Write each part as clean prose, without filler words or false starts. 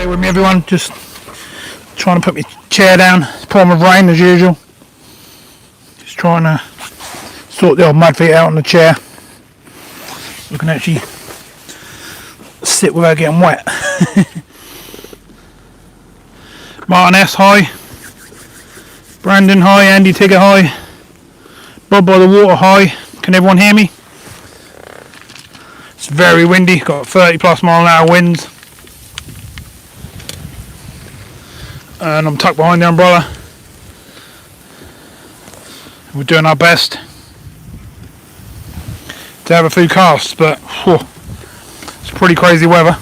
Bear with me everyone, just trying to put my chair down. It's pouring with rain as usual. Just trying to sort the old mud feet out on the chair. We can actually sit without getting wet. Martin S, hi. Brandon, hi. Andy Tigger, hi. Bob by the water, hi. Can everyone hear me? It's very windy, got 30 plus mile an hour winds. And I'm tucked behind the umbrella. We're doing our best to have a few casts, but whew, it's pretty crazy weather.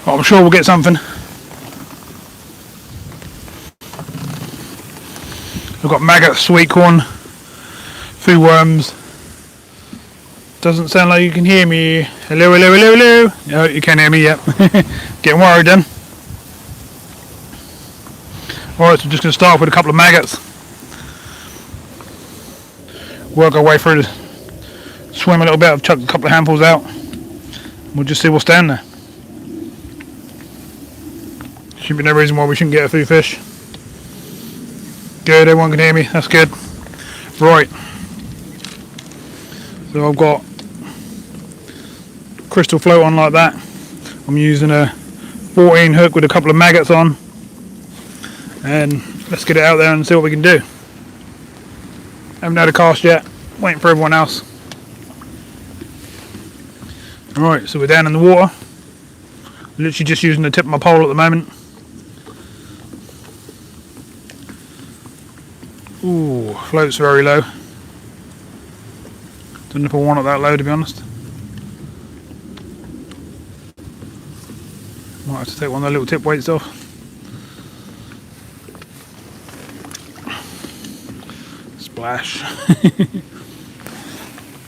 But I'm sure we'll get something. I've got maggots, sweet corn, few worms. Doesn't sound like you can hear me. Hello, hello, hello, hello. No, you can't hear me yet. Getting worried then. Alright, so I'm just going to start off with a couple of maggots. Work our way through the swim a little bit. I've chucked a couple of handfuls out. We'll just see what's down there. Shouldn't be no reason why we shouldn't get a few fish. Good, everyone can hear me. That's good. Right. So I've got crystal float on like that. I'm using a 14 hook with a couple of maggots on. And let's get it out there and see what we can do. Haven't had a cast yet, waiting for everyone else. Alright, so we're down in the water. Literally just using the tip of my pole at the moment. Ooh, float's very low. Don't know if I want it that low, to be honest. Might have to take one of the little tip weights off. Splash.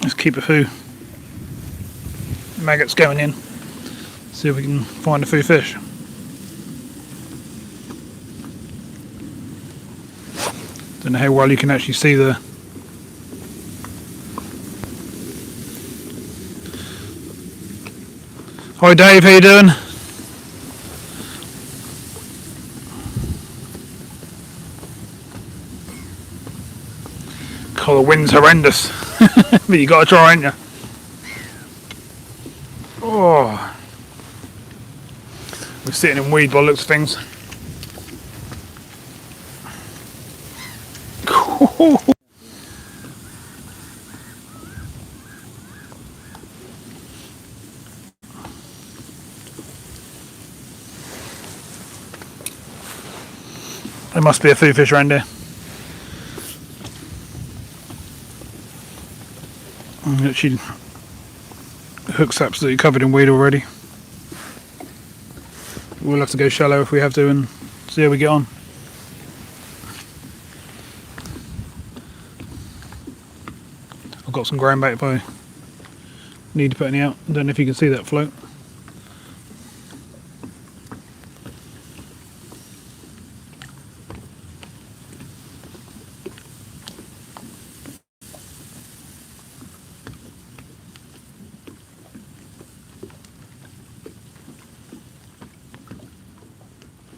Let's keep a few maggots going in. See if we can find a few fish. Don't know how well you can actually see the Hi Dave, how you doing? God, the wind's horrendous. But you gotta try, ain't you? Oh, we're sitting in weed by the looks of things. There must be a few fish around here. Actually, the hook's absolutely covered in weed already. We'll have to go shallow if we have to and see how we get on. I've got some ground bait if I need to put any out. I don't know if you can see that float.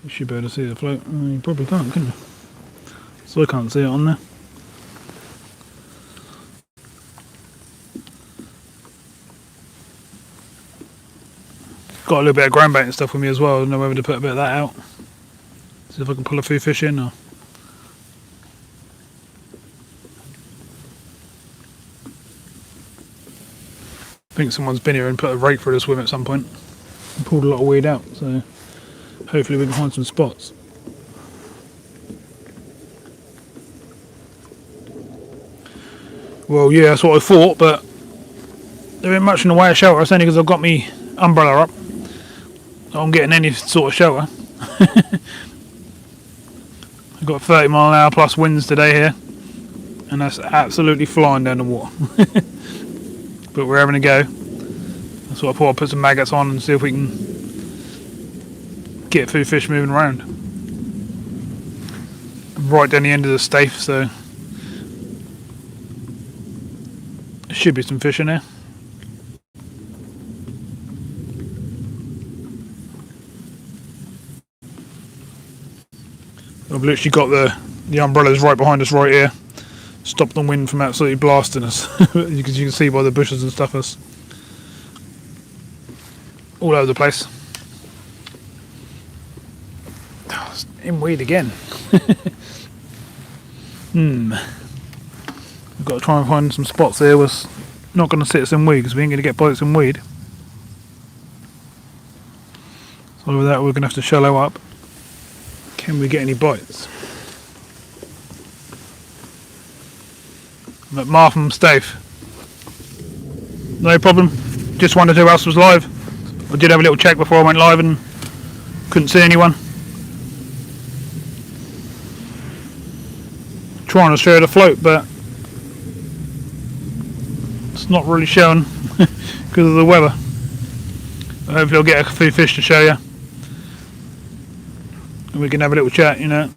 You should be able to see the float. You probably can't, can you? So I can't see it on there. Got a little bit of ground bait and stuff with me as well. I don't know whether to put a bit of that out. See if I can pull a few fish in. Or I think someone's been here and put a rake through the swim at some point and pulled a lot of weed out. So hopefully we can find some spots. Well, yeah, that's what I thought, but there ain't much in the way of shelter. It's only because I've got my umbrella up. I'm getting any sort of shelter. I've got 30 mile an hour plus winds today here, and that's absolutely flying down the water. But we're having a go. That's what I thought. I'll put some maggots on and see if we can get a few fish moving around. I'm right down the end of the staithe, so there should be some fish in there. I've literally got the umbrellas right behind us right here. Stop the wind from absolutely blasting us. You can see by the bushes and stuff us all over the place. Oh, it's in weed again. We've got to try and find some spots here. We're not going to sit us in weed because we ain't going to get bites in weed. So with that we're going to have to shallow up. Can we get any bites? I'm at Martham, staithe. No problem. Just wondered who else was live. I did have a little check before I went live and couldn't see anyone. Trying to share the float, but it's not really showing because of the weather. Hopefully I'll get a few fish to show you and we can have a little chat, you know.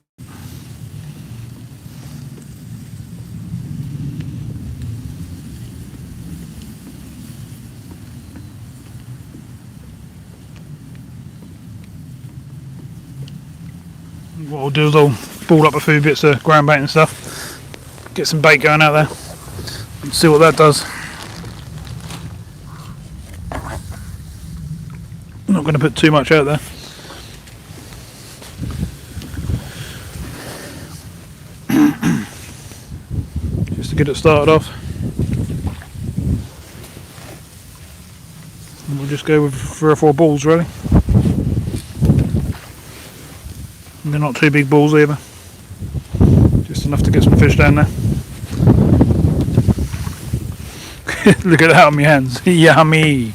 What I'll do is I'll ball up a few bits of ground bait and stuff, get some bait going out there and see what that does. I'm not going to put too much out there. Just to get it started off. And we'll just go with 3 or 4 balls really. And they're not too big balls either. Just enough to get some fish down there. Look at that on my hands. Yummy!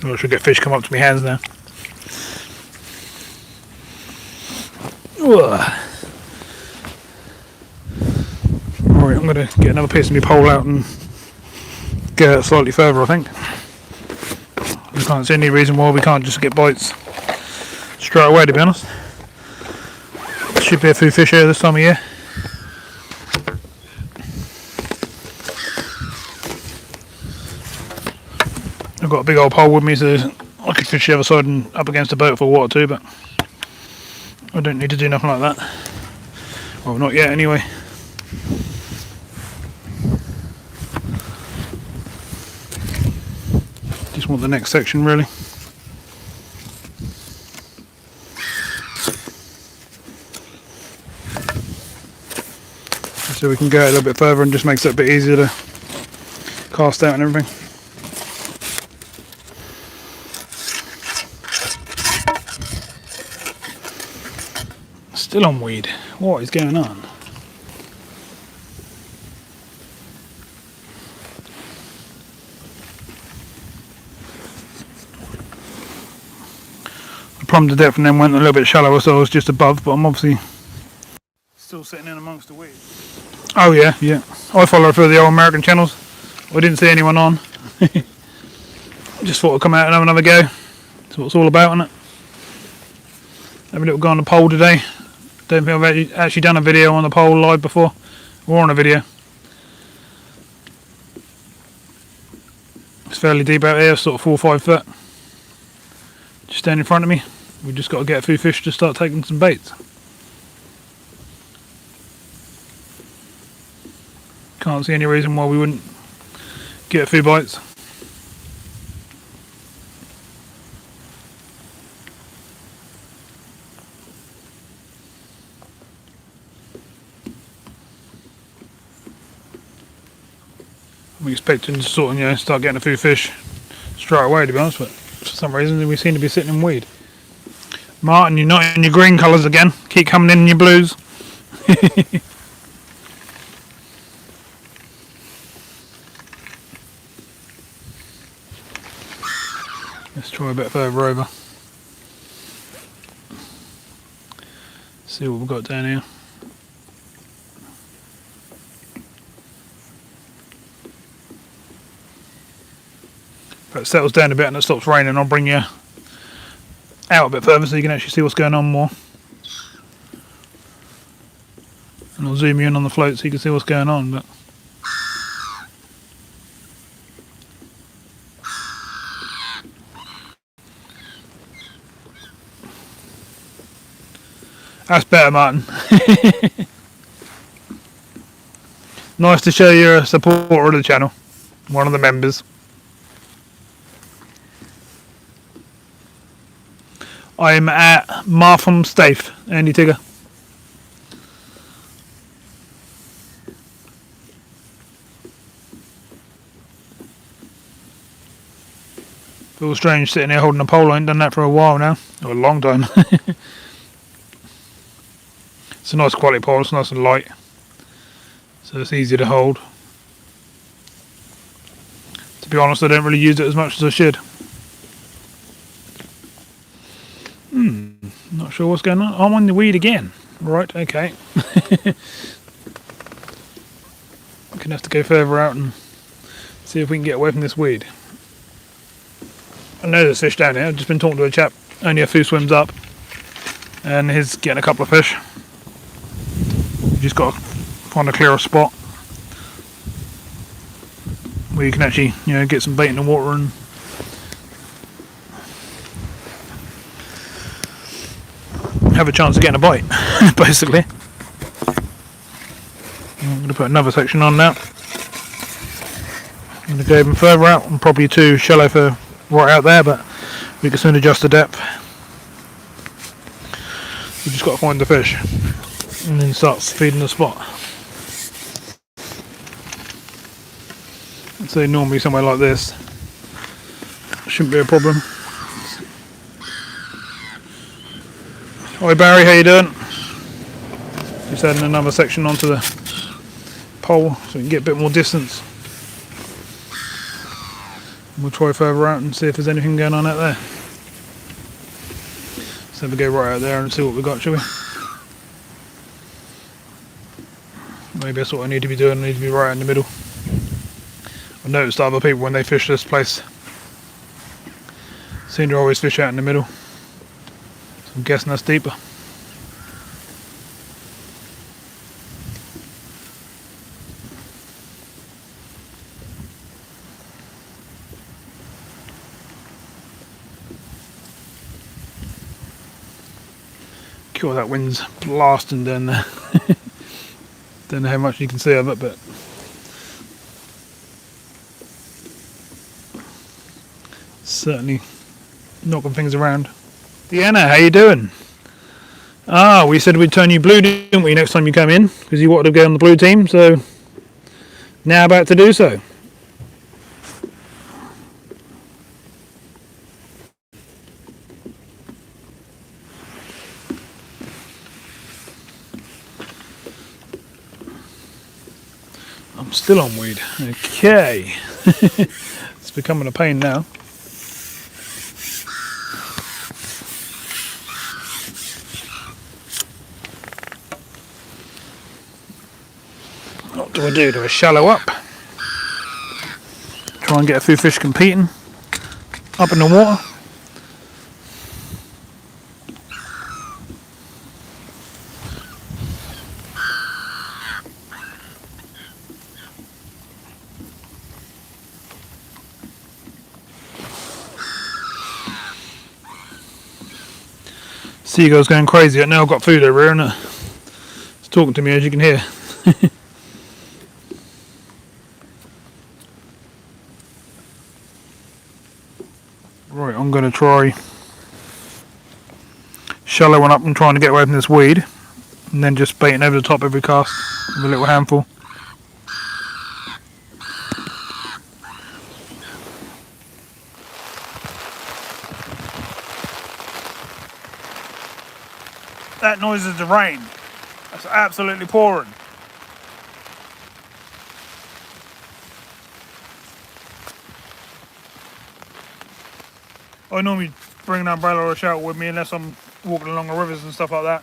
I should get fish come up to my hands now. Alright, I'm going to get another piece of my pole out and get it slightly further, I think. I can't see any reason why we can't just get bites straight away, to be honest. Should be a few fish here this time of year. I've got a big old pole with me, so I could fish the other side and up against the boat for water too, but I don't need to do nothing like that. Well, not yet anyway. Just want the next section really. So we can go a little bit further and just makes it a bit easier to cast out and everything. Still on weed. What is going on? The problem to depth and then went a little bit shallower, so I was just above, but I'm obviously still sitting in amongst the weeds. Oh yeah, yeah. I follow through the old American channels. I didn't see anyone on. Just thought I'd come out and have another go. That's what it's all about, isn't it? Have a little go on the pole today. Don't think I've actually done a video on the pole live before, or on a video. It's fairly deep out here, sort of 4 or 5 foot. Just down in front of me. We've just got to get a few fish to start taking some baits. Can't see any reason why we wouldn't get a few bites. I'm expecting to sort of, you know, start getting a few fish straight away, to be honest, but for some reason we seem to be sitting in weed. Martin, you're not in your green colours again. Keep coming in your blues. Let's try a bit further over. See what we've got down here. If it settles down a bit and it stops raining, I'll bring you out a bit further so you can actually see what's going on more. And I'll zoom you in on the float so you can see what's going on. But That's better, Martin. Nice to show you're a supporter of the channel. One of the members. I'm at Martham, staithe. Andy Tigger. Feels strange sitting here holding a pole. I ain't done that for a while now. Or a long time. It's a nice quality pole. It's nice and light. So it's easy to hold. To be honest, I don't really use it as much as I should. Not sure what's going on. I'm on the weed again. Right, okay. I'm gonna have to go further out and see if we can get away from this weed. I know there's fish down here. I've just been talking to a chap only a few swims up, and he's getting a couple of fish. You just got to find a clearer spot where you can actually, get some bait in the water and have a chance of getting a bite, basically. I'm going to put another section on now. I'm going to go even further out. I'm probably too shallow for right out there, but we can soon adjust the depth. We just got to find the fish and then start feeding the spot. I'd say normally somewhere like this shouldn't be a problem. Hi Barry, how you doing? Just adding another section onto the pole so we can get a bit more distance. We'll try further out and see if there's anything going on out there. So we go right out there and see what we got, shall we? Maybe that's what I need to be doing. I need to be right in the middle. I've noticed other people when they fish this place seem to always fish out in the middle. So I'm guessing that's deeper. Cool, that wind's blasting down there. Don't know how much you can see of it, but certainly knocking things around. Deanna, how you doing? Ah, we said we'd turn you blue, didn't we, next time you come in? Because you wanted to go on the blue team, so now about to do so. I'm still on weed. Okay. It's becoming a pain now. What do I do? Do I shallow up? Try and get a few fish competing up in the water. Seagull's going crazy. I know I've got food over here and it's talking to me, as you can hear. Right, I'm going to try shallowing up and trying to get away from this weed, and then just baiting over the top every cast with a little handful. That noise is the rain. That's absolutely pouring. I normally bring an umbrella or a shelter with me unless I'm walking along the rivers and stuff like that.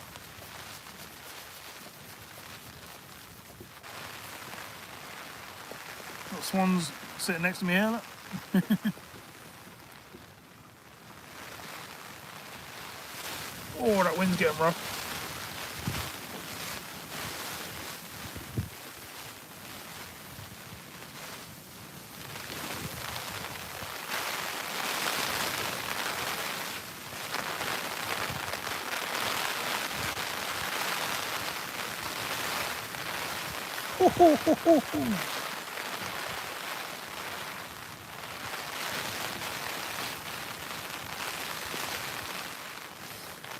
Got swans sitting next to me here, look. Oh, that wind's getting rough.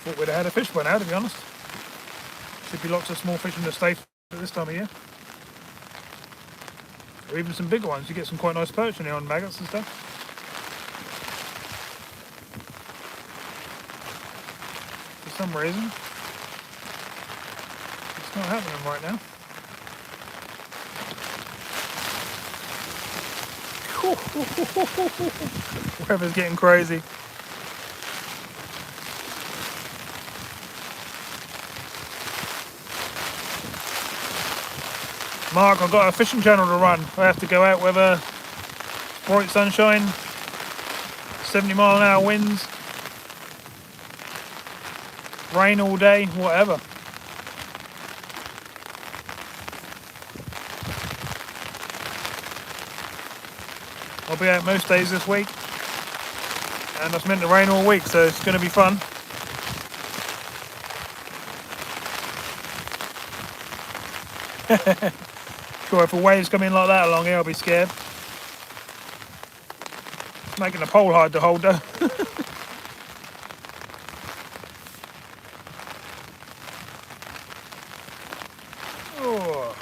Thought we'd have had a fish by now, to be honest. Should be lots of small fish in the staithe at this time of year. Or even some bigger ones. You get some quite nice perch in here on maggots and stuff. For some reason, it's not happening right now. Weather's getting crazy. Mark, I've got a fishing channel to run. I have to go out whether bright sunshine, 70-mile-an-hour winds, rain all day, whatever. I'll be out most days this week, and it's meant to rain all week, so it's going to be fun. Sure, if a wave's come in like that along here, I'll be scared. It's making the pole hard to hold though. Oh.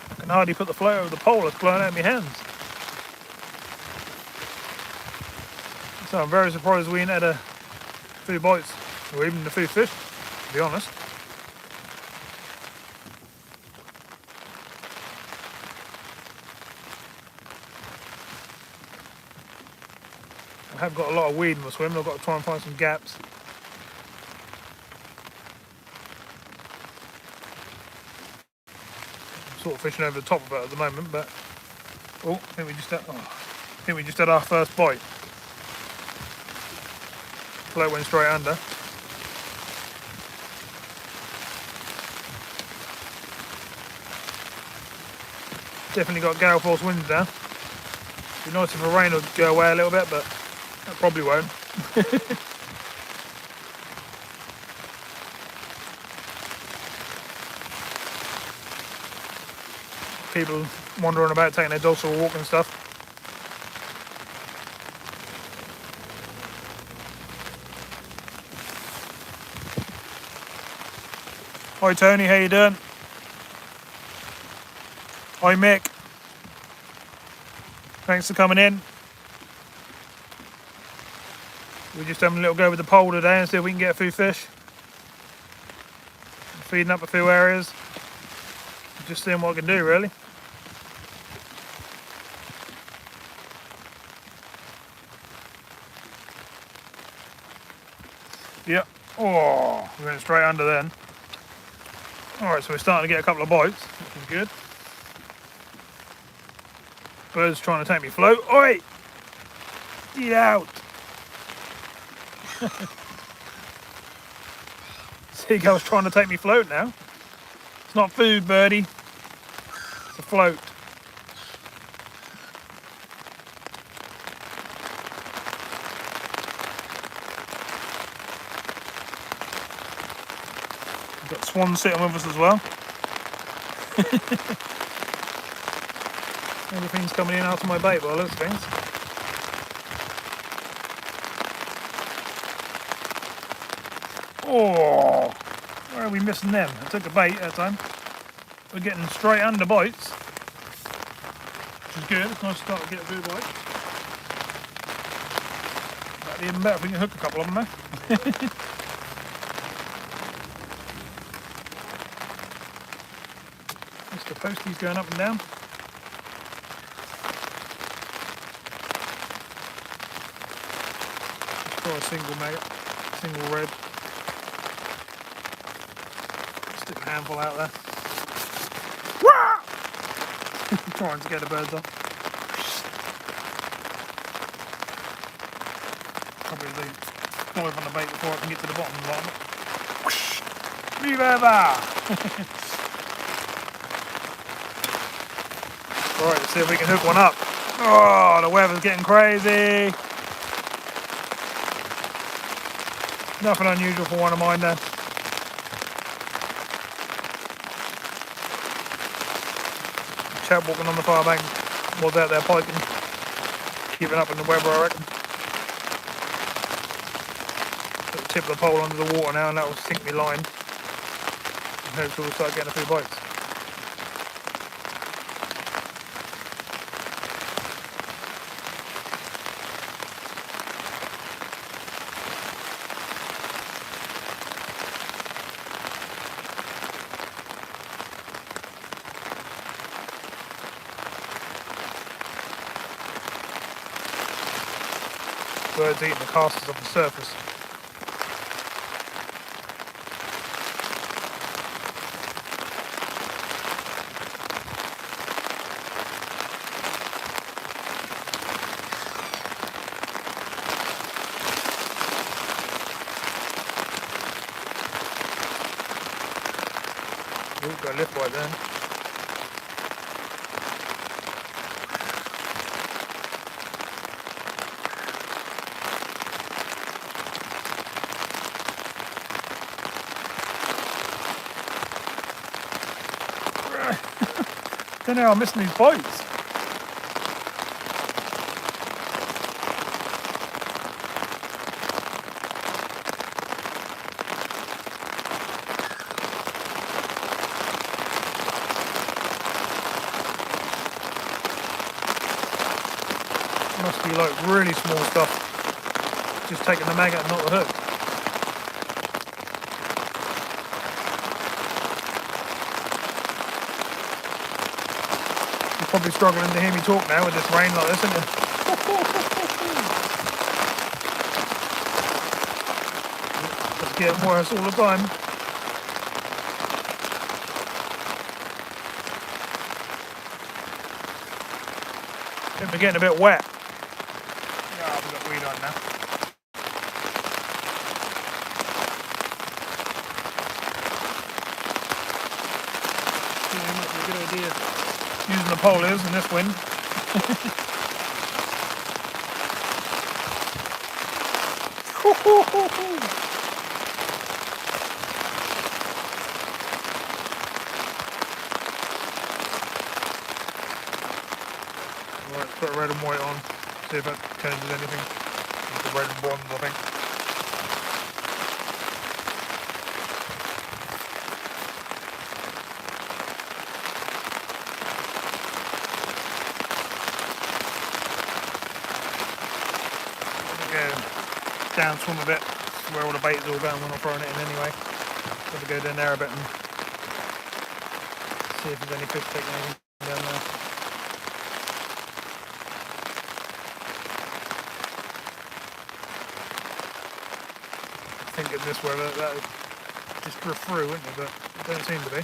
I can hardly put the float over the pole, it's blowing out of my hands. So I'm very surprised we ain't had a few bites, or even a few fish, to be honest. I have got a lot of weed in my swim, I've got to try and find some gaps. I'm sort of fishing over the top of it at the moment, but I think we just had our first bite. Float went straight under. Definitely got gale force winds now. Be nice if the rain would go away a little bit, but that probably won't. People wandering about taking their dogs for a walk and stuff. Hi Tony, how you doing? Hi Mick. Thanks for coming in. We're just having a little go with the pole today and see if we can get a few fish. Feeding up a few areas. Just seeing what I can do really. Yep. Oh, we went straight under then. Alright, so we're starting to get a couple of bites, which is good. Bird's trying to take me float. Oi! Get out! Seagull's trying to take me float now. It's not food, birdie. It's a float. We've got swans sitting with us as well. Everything's coming in after my bait by the looks of things. Oh, where are we missing them? I took a bait that time. We're getting straight under bites, which is good. It's nice to start to get a few bites. That'd be even better if we can hook a couple of them there. Mr. Postie's going up and down. Try a single maggot, single red. Stick a handful out there. Trying to get the birds off. Probably dive on the bait before I can get to the bottom of the line. Move over! Right, let's see if we can hook one up. Oh, the weather's getting crazy. Nothing unusual for one of mine there. chap walking on the far bank was out there piking, keeping up in the weather, I reckon. Put the tip of the pole under the water now, and that will sink me line. And hopefully we'll start getting a few bites. Birds eating the casters off the surface. Ooh, got a lift right then. Don't know how I'm missing these bites. Must be like really small stuff. Just taking the maggot and not the hook. Probably struggling to hear me talk now with this rain like this, isn't it? It's getting worse all the time. I think we're getting a bit wet. Yeah, we've got weed on now. Yeah, might be a good idea. Using the polers in this wind. Right, let's put red and white on, see if that changes anything. It's red and bronze, I think. Down swim a bit, where all the bait is all going when I'm throwing it in anyway. Got to go down there a bit and see if there's any fish taking anything down there. I think in this weather that would just drift through, wouldn't it? But it don't seem to be.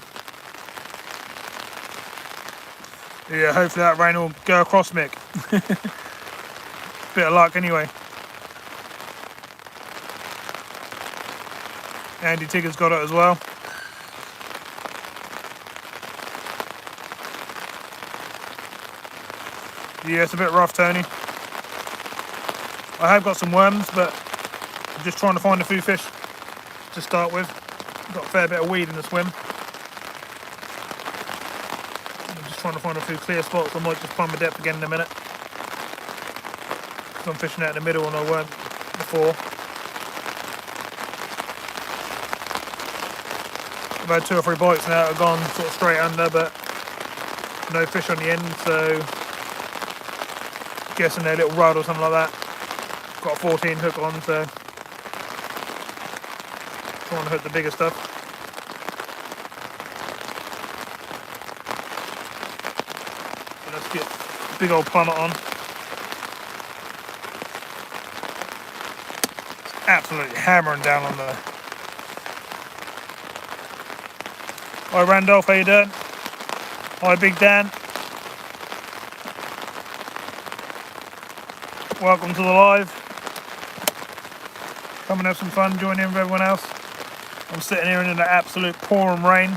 Yeah, hopefully that rain will go across Mick. Bit of luck anyway. Andy Tigger's got it as well. Yeah, it's a bit rough, Tony. I have got some worms, but I'm just trying to find a few fish to start with. Got a fair bit of weed in the swim. I'm just trying to find a few clear spots. I might just plumb the depth again in a minute. Because I'm fishing out in the middle and I weren't before. I've had 2 or 3 bites now that have gone sort of straight under, but no fish on the end, so guessing they're a little rod or something like that. Got a 14 hook on, so trying to hook the bigger stuff. So let's get a big old plummet on. It's absolutely hammering down on the. Hi Randolph, how you doing? Hi Big Dan. Welcome to the live. Come and have some fun, join in with everyone else. I'm sitting here in the absolute pouring rain.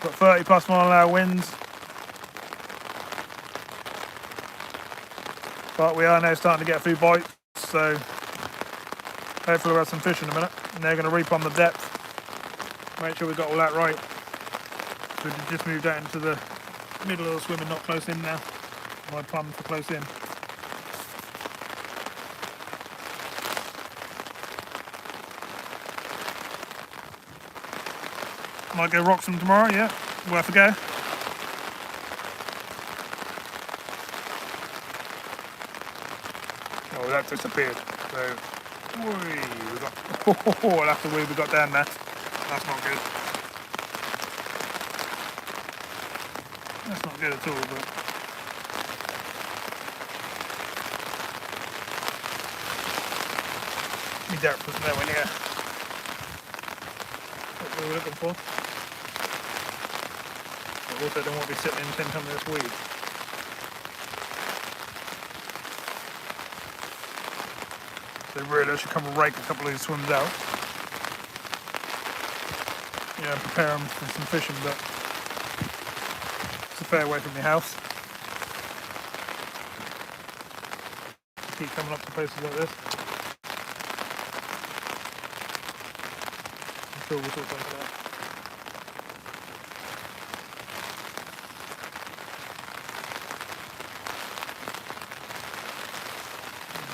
Got 30 plus mile an hour winds. But we are now starting to get a few bites, so hopefully we'll have some fish in a minute. And they're going to reap on the depth. Make sure we've got all that right. So we just moved out into the Middle of the swimming, not close in now. My plum for close in. Might go Wroxham tomorrow, yeah. Worth a go. Oh, that disappeared. So, we got. Oh, that's the weed we got down there. That's not good. That's not good at all, but. My depth was nowhere near what we were looking for. But also don't want to be sitting in 10 tons of this weed. So really I should come and rake a couple of these swims out. Yeah, prepare them for some fishing, but it's a fair way from your house. Keep coming up to places like this. I'm sure we'll sort something out.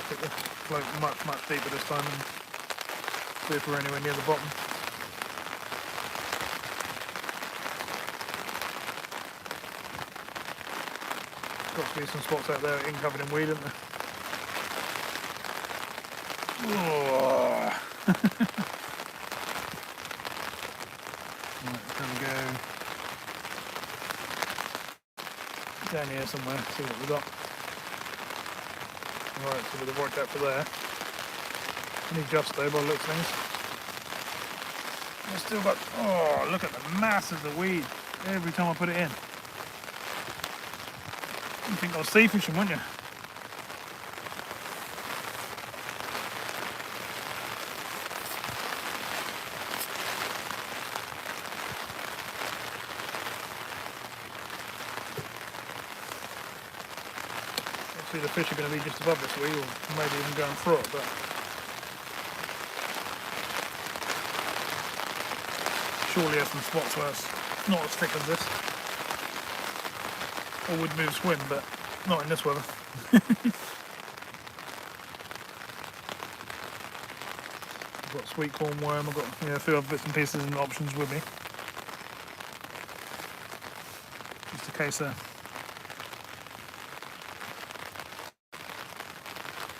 Put the float much deeper this time and see if we're anywhere near the bottom. Got to be some spots out there covered in weed, isn't there? Oh. Right, there we go. Down here somewhere, see what we got. Right, so we've worked out for there. Only just though, by the looks of things. We've still got, oh, look at the masses of weed every time I put it in. You think I was sea fishing, wouldn't you? Obviously the fish are going to be just above this weed, or maybe even going through it, but surely there's some spots where it's not as thick as this. Or would move swim, but not in this weather. I've got sweet corn worm, I've got a few other bits and pieces and options with me. Just a case of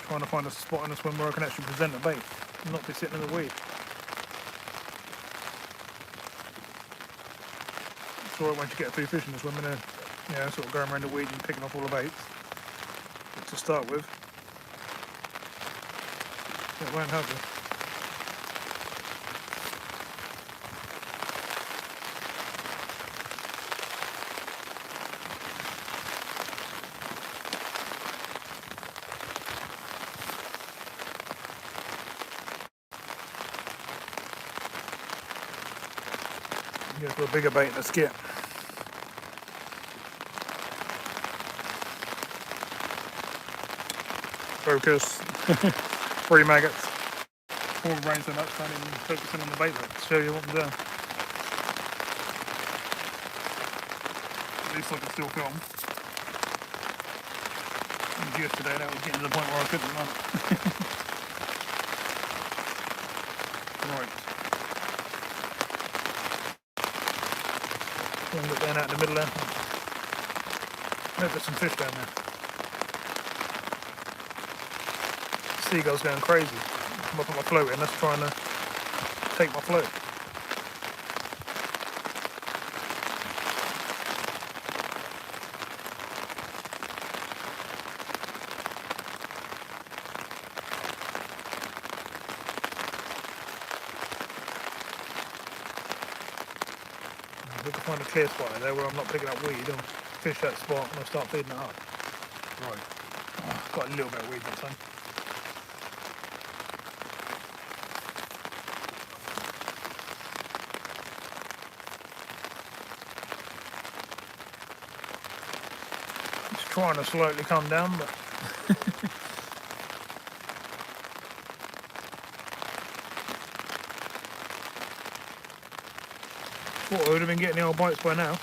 trying to find a spot in the swim where I can actually present the bait and not be sitting in the weed. It's alright once you get a few fish in the swim and sort of going around the weed and picking off all the baits. But to start with, it won't help you. Go for a bigger bait in a skip. Focus. 3 maggots. Pour the brain so much, can't even focus in on the bait to show you what I'm doing. At least I can still film. And yesterday that was getting to the point where I couldn't run. Right. One look down out in the middle there. Maybe there's some fish down there. Seagulls going crazy. Come up on my float and that's trying to take my float. If I can find a clear spot there where I'm not picking up weed, I'll fish that spot and I'll start feeding it up. Right. Oh, got a little bit of weed that time. Trying to slowly come down, but thought I would have been getting the old bites by now.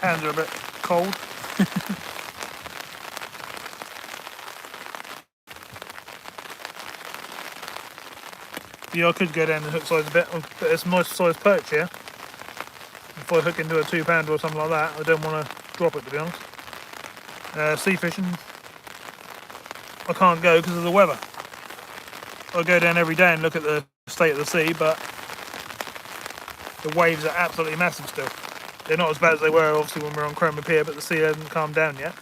Hands are a bit cold. Yeah, I could go down the hook size a bit, but it's a nice size perch here. If I hook into a 2 pounder or something like that, I don't want to drop it, to be honest. Sea fishing, I can't go because of the weather. I go down every day and look at the state of the sea, but the waves are absolutely massive still. They're not as bad as they were obviously when we were on Chroma Pier, but the sea hasn't calmed down yet.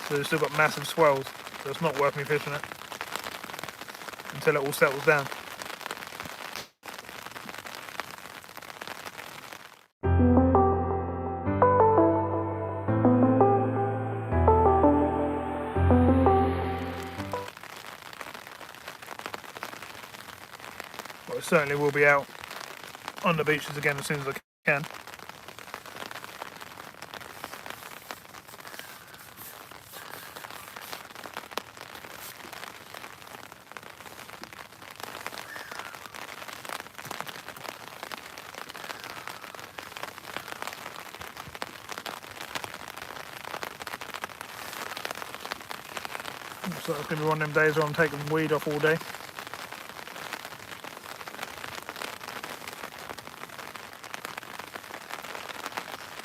So they've still got massive swells, so it's not worth me fishing it until it all settles down. But I certainly will be out on the beaches again as soon as I can. So it's going to be one of them days where I'm taking weed off all day.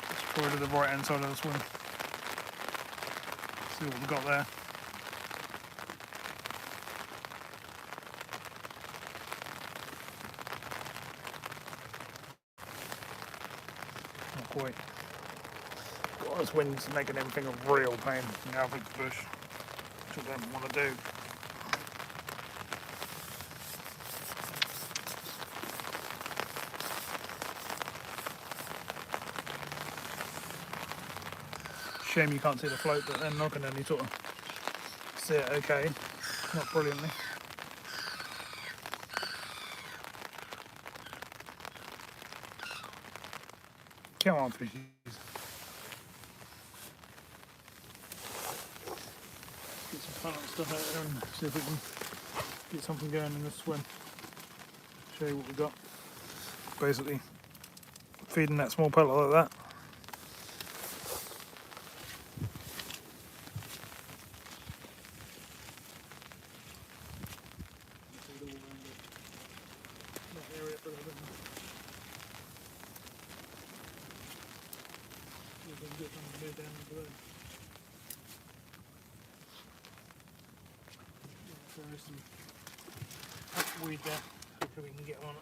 Let's try to the right hand side of the swim. See what we've got there. Not quite. God, this wind's making everything a real pain in the Alfred's bush, which I don't want to do. Shame you can't see the float, but then I can only sort of see it okay, not brilliantly. Come on, fishies. Get some fun stuff out there and see if we can get something going in this swim. Show you what we got. Basically, feeding that small pellet like that. There's some weed there, hopefully we can get on it.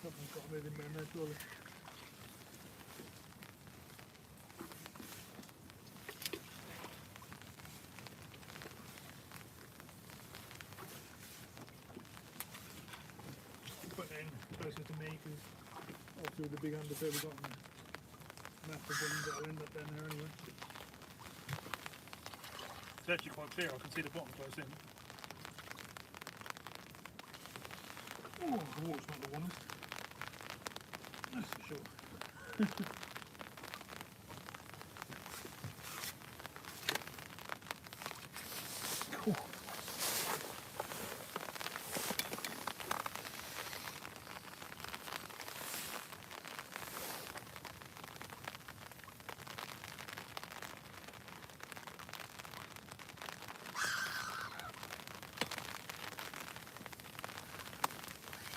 Something's got moving down there, surely. Put it in closer to me because obviously with the big undertow we've got massive wind that'll end up down there anyway. It's actually quite clear, I can see the bottom close in. Oh, the water's not the warmest. That's for sure. Cool.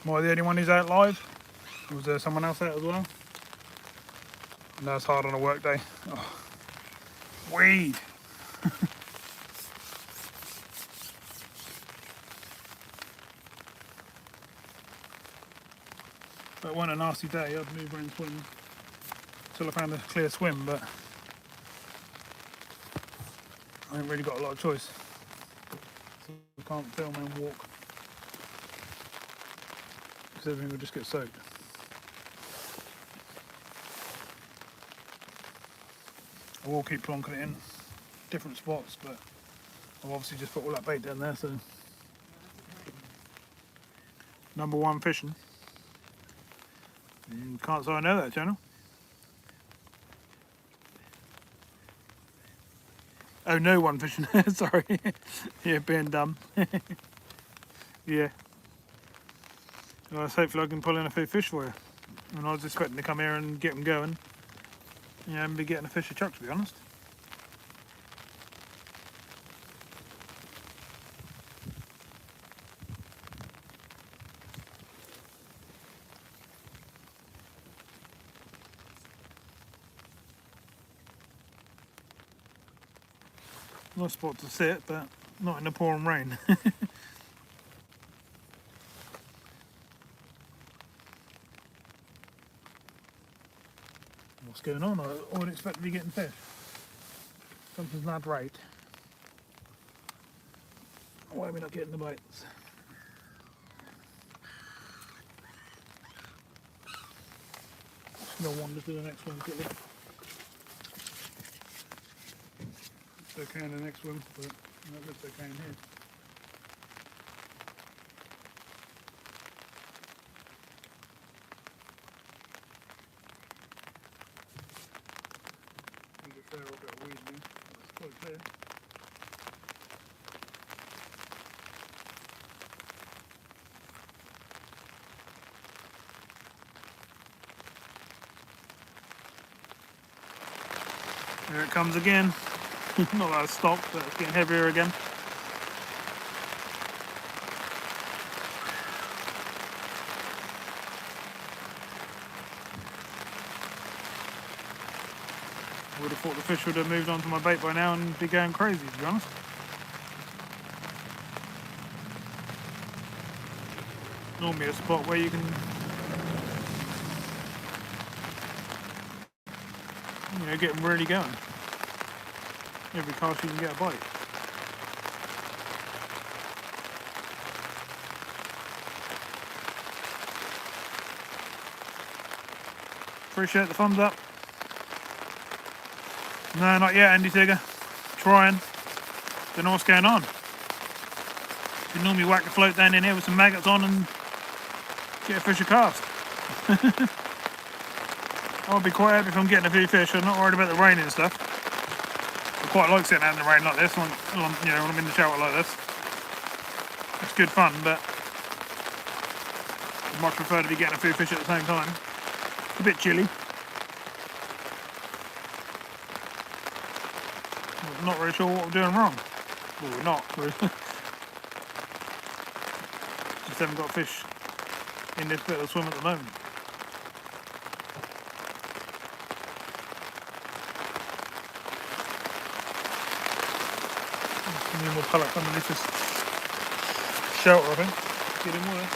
Am I the only one who's out live? Or was there someone else out as well? No, it's hard on a work day. Oh. Weed! If it weren't a nasty day, I'd move around swimming until I found a clear swim, but I haven't really got a lot of choice. So I can't film and walk because everything will just get soaked. I will keep plonking it in different spots, but I've obviously just put all that bait down there, so number one fishing. You can't say I know that channel. Oh, no one fishing. Sorry. Yeah, being dumb. Yeah. Well, hopefully I can pull in a few fish for you. And I was expecting to come here and get them going. Yeah, and be getting a fish a chuck, to be honest. Nice spot to sit, but not in the pouring rain. What's going on? I wouldn't expect to be getting fish. Something's not right. Why are we not getting the bites? Just gonna wander to the next one quickly. It's okay in the next one, but that looks okay in here. A fair old bit of weed in there. It's quite clear. Here it comes again. Not that it's stopped, but it's getting heavier again. I would have thought the fish would have moved on to my bait by now and be going crazy, to be honest. Normally a spot where you can, you know, get them really going. Every cast you can get a bite. Appreciate the thumbs up. No, not yet, Andy Tigger. Trying. Don't know what's going on. You normally whack the float down in here with some maggots on and get a fish a cast. I'll be quite happy if I'm getting a few fish. I'm not worried about the rain and stuff. I quite like sitting out in the rain like this, when I'm in the shower like this. It's good fun, but I'd much prefer to be getting a few fish at the same time. It's a bit chilly. I'm not really sure what I'm doing wrong. Well, we're not, really. Just haven't got fish in this bit of the swim at the moment. Some more pellets underneath this shelter, I think. Getting worse.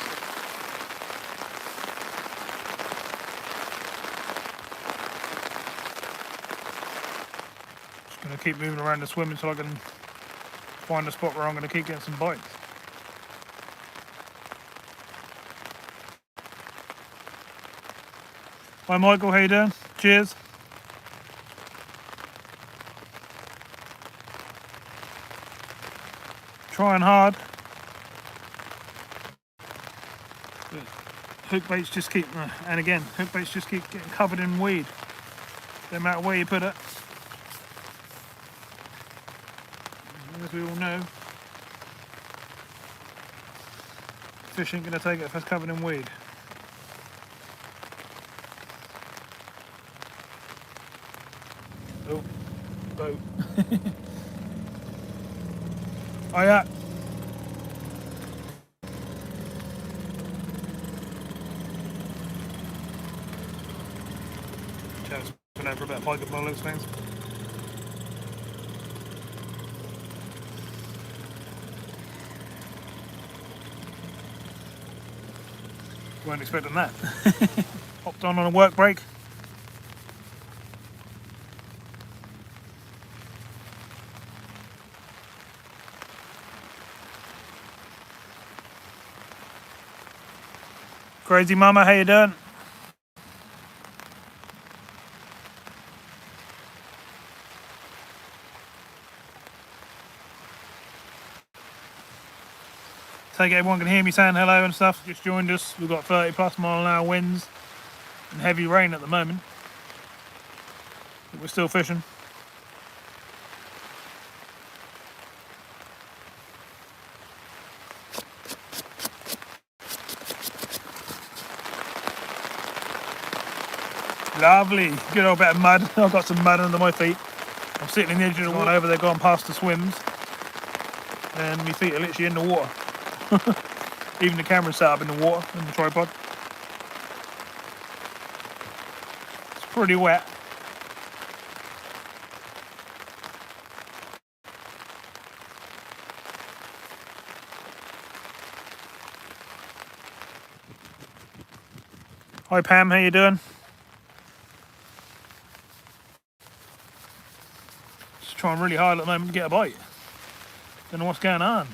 Just going to keep moving around the swim until I can find a spot where I'm going to keep getting some bites. Hi Michael, how you doing? Cheers. Trying hard. But hook baits just keep, and again, hook baits just keep getting covered in weed. No matter where you put it. As we all know, fish ain't going to take it if it's covered in weed. Oh, boat. Oh yeah. Chad's been out for about 5 good those things. Weren't expecting that. Hopped on a work break. Crazy Mama, how you doing? Take it everyone can hear me saying hello and stuff. Just joined us. We've got 30+-mile-an-hour winds and heavy rain at the moment. But we're still fishing. Lovely. Good old bit of mud. I've got some mud under my feet. I'm sitting in the edge of the one over there going past the swims. And my feet are literally in the water. Even the camera's set up in the water, in the tripod. It's pretty wet. Hi Pam, how you doing? Just trying really hard at the moment to get a bite. Don't know what's going on.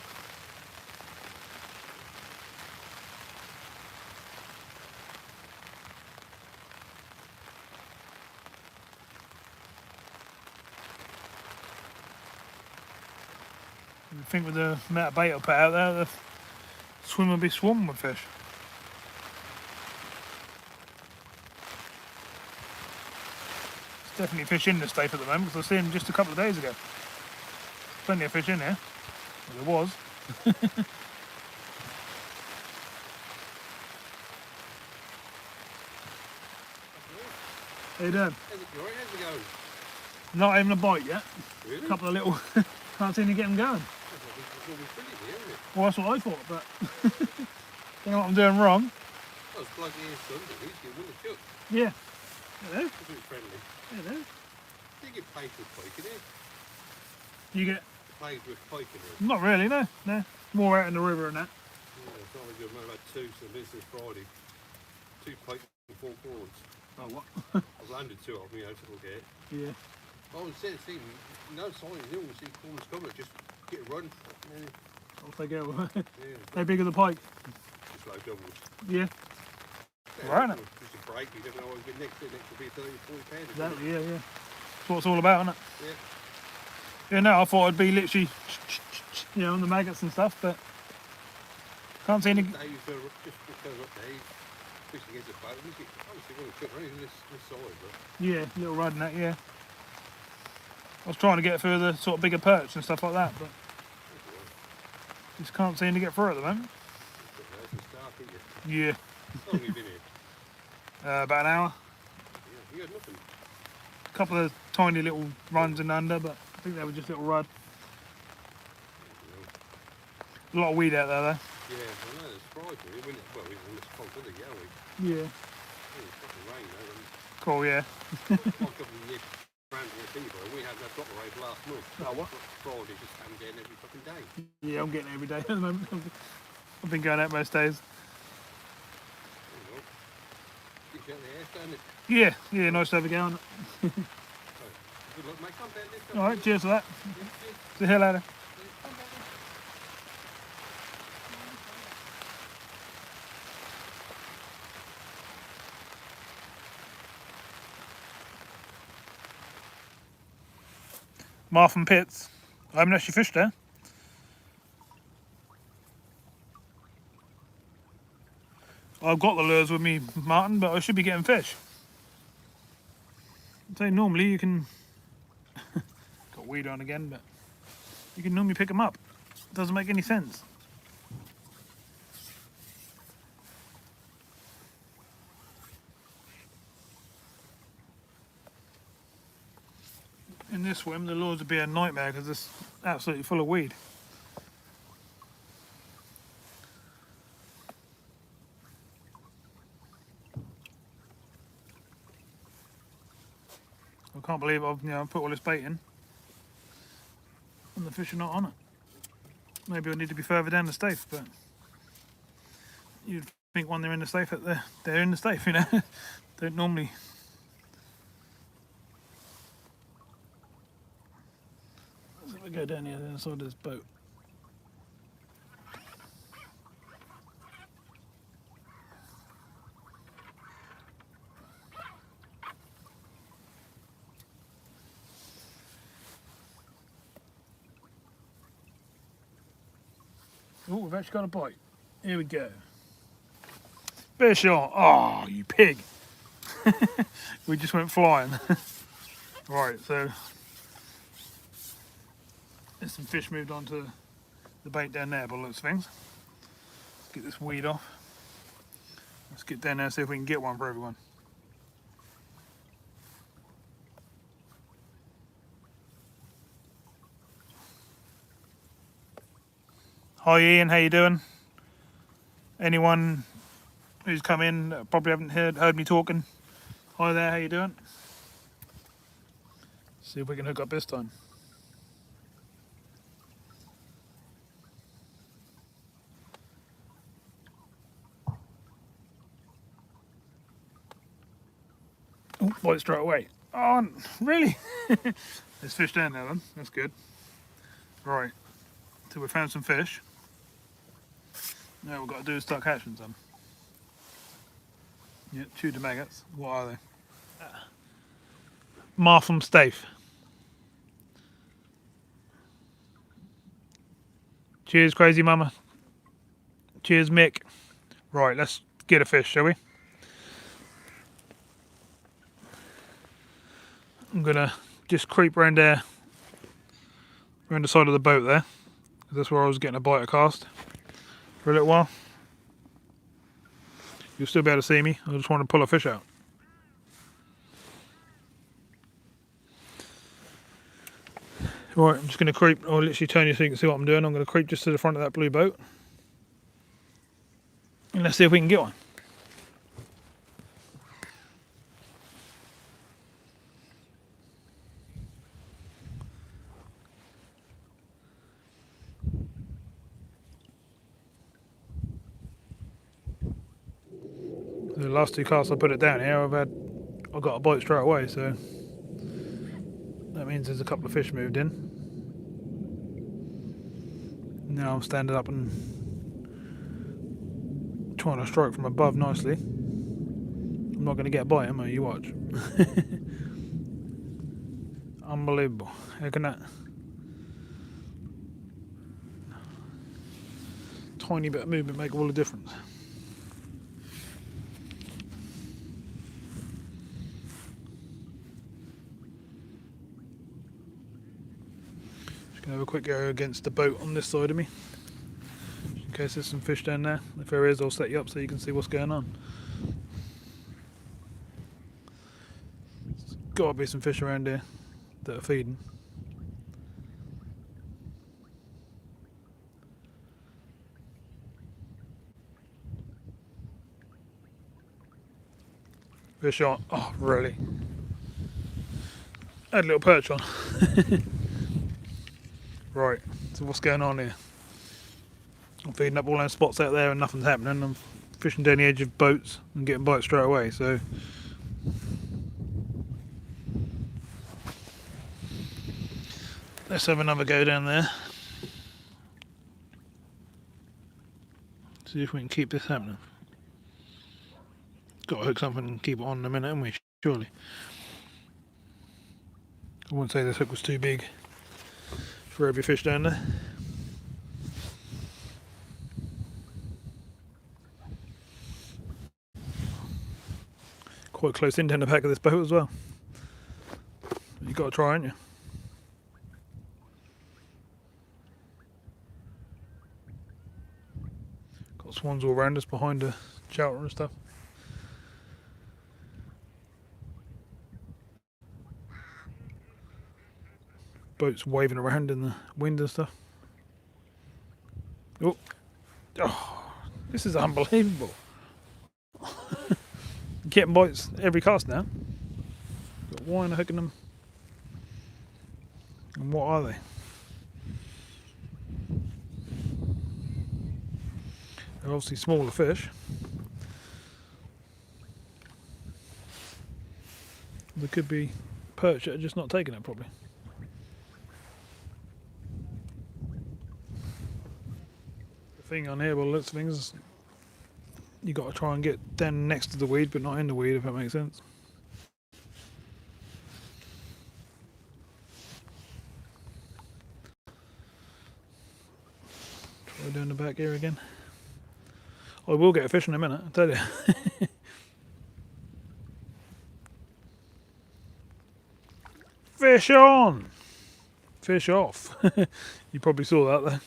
I think with the amount of bait I put out there, the swim will be swarming with fish. There's definitely fish in the staithe at the moment because I seen them just a couple of days ago. Plenty of fish in here. Well, there was. How you doing? How's it going? Not even a bite yet. Really? A couple of little. Can't seem to get them going. Well, that's what I thought, but don't know what I'm doing wrong. Oh, it's like the Sunday. He's getting with the chuck. Yeah. Hello. It's friendly. Hello. You get paid with pike in here. You get? Paid with pike in here. Not really, no. No. More out in the river and that. Yeah, it's not really good. I've had two, so this is Friday. 2 pike and 4 corns. Oh, what? I've landed 2 of them, you know, to look at it. Yeah. I was saying, no signs, you don't see corns coming, just get a run. Yeah. Off they go. Yeah. How big are the pike? Just like doubles. Yeah. Yeah, Right. Just a break, you never know what you get next to it. Next will be 30 or 40 pounds. Exactly, yeah, yeah. That's what it's all about, isn't it? Yeah. Yeah, no, I thought it'd be literally, you know, on the maggots and stuff, but can't see any. Days are just goes up days. Fishing against the boat. Obviously, when we took running this side, but. Yeah, little rod and that, yeah. I was trying to get through the sort of bigger perch and stuff like that, but just can't seem to get through at the moment. Yeah. How long have you been here? About an hour. Yeah, you had nothing. A couple of tiny little runs and under, but I think they were just little rudd. A lot of weed out there, though. Yeah, I know, it's frightening. Well, we were cold, wasn't it, yeah? Yeah. It's fucking rain, though. Cool, yeah. My couple of years around here, we had that drop rain last month. Oh, what? Friday just came down every fucking day. Yeah, I'm getting it every day at the moment. I've been going out most days. Keeps you out the house, don't it? Yeah, yeah, nice to have a go on it. So, good luck, mate. Come down this. Alright, cheers for that. See you later. Martham pits. I haven't actually fished there. I've got the lures with me, Martin, but I should be getting fish. I'd say normally you can... got weed on again, but you can normally pick them up. It doesn't make any sense. In this swim, the lures would be a nightmare because it's absolutely full of weed. I can't believe I've put all this bait in and the fish are not on it. Maybe I need to be further down the staithe, but you'd think when they're in the staithe that they're in the staithe, you know. Don't normally. So we go down here inside this boat. Oh, we've actually got a bite. Here we go. Fish on. Oh, you pig. We just went flying. Right, so there's some fish moved onto the bait down there by the looks of things. Let's get this weed off. Let's get down there and see if we can get one for everyone. Hi Ian, how you doing? Anyone who's come in probably haven't heard me talking. Hi there, how you doing? See if we can hook up this time. Oh, bite straight away. Oh, really? There's fish down there then, that's good. Right, so we found some fish. Now what we've got to do is start catching some. Yeah, chewed the maggots. What are they? Martham staithe. Cheers, crazy mama. Cheers, Mick. Right, let's get a fish, shall we? I'm gonna just creep around there, around the side of the boat there. That's where I was getting a bite of cast for a little while. You'll still be able to see me. I just want to pull a fish out. Right, I'm just going to creep. I'll literally turn you so you can see what I'm doing. I'm going to creep just to the front of that blue boat. And let's see if we can get one. The last two casts I put it down here, I got a bite straight away, so that means there's a couple of fish moved in. Now I'm standing up and trying to strike from above nicely. I'm not going to get a bite, am I? You watch. Unbelievable. How can that tiny bit of movement make all the difference? Just going to have a quick go against the boat on this side of me, in case there's some fish down there. If there is, I'll set you up so you can see what's going on. There's got to be some fish around here that are feeding. Fish on. Oh, really? Had a little perch on. Right, so what's going on here? I'm feeding up all those spots out there and nothing's happening. I'm fishing down the edge of boats and getting bites straight away, so let's have another go down there. See if we can keep this happening. Got to hook something and keep it on in a minute, haven't we? Surely. I wouldn't say this hook was too big for every fish down there. Quite close in down the back of this boat as well. You've got to try, haven't you? Got swans all around us behind the shelter and stuff. Boats waving around in the wind and stuff. Oh, this is unbelievable. Getting bites every cast now. Got wine hooking them. And what are they? They're obviously smaller fish. They could be perch that are just not taking it properly. The thing on here, well, looks things, you got to try and get down next to the weed, but not in the weed, if that makes sense. Try down the back here again. I will get a fish in a minute, I tell you. Fish on! Fish off. You probably saw that there.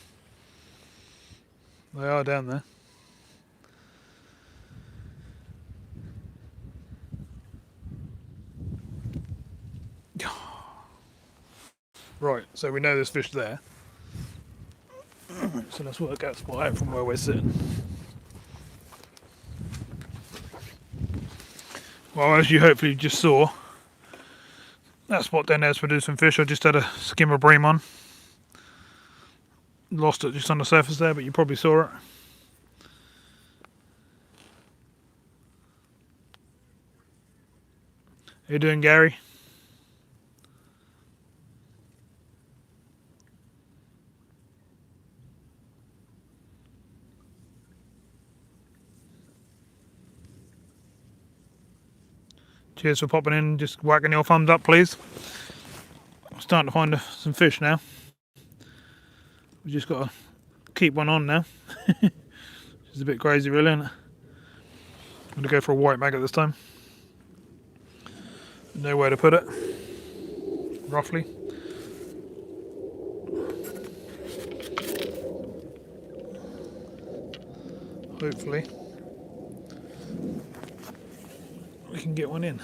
They are down there. Right, so we know there's fish there. Right, so let's work that spot out from where we're sitting. Well, as you hopefully just saw, that spot down there is producing fish. I just had a skimmer bream on. Lost it just on the surface there, but you probably saw it. How you doing, Gary? Cheers for popping in, just whacking your thumbs up, please. I'm starting to find some fish now. We just got to keep one on now. It's a bit crazy, really, isn't it? I'm going to go for a white maggot this time. Know where to put it, roughly. Hopefully we can get one in.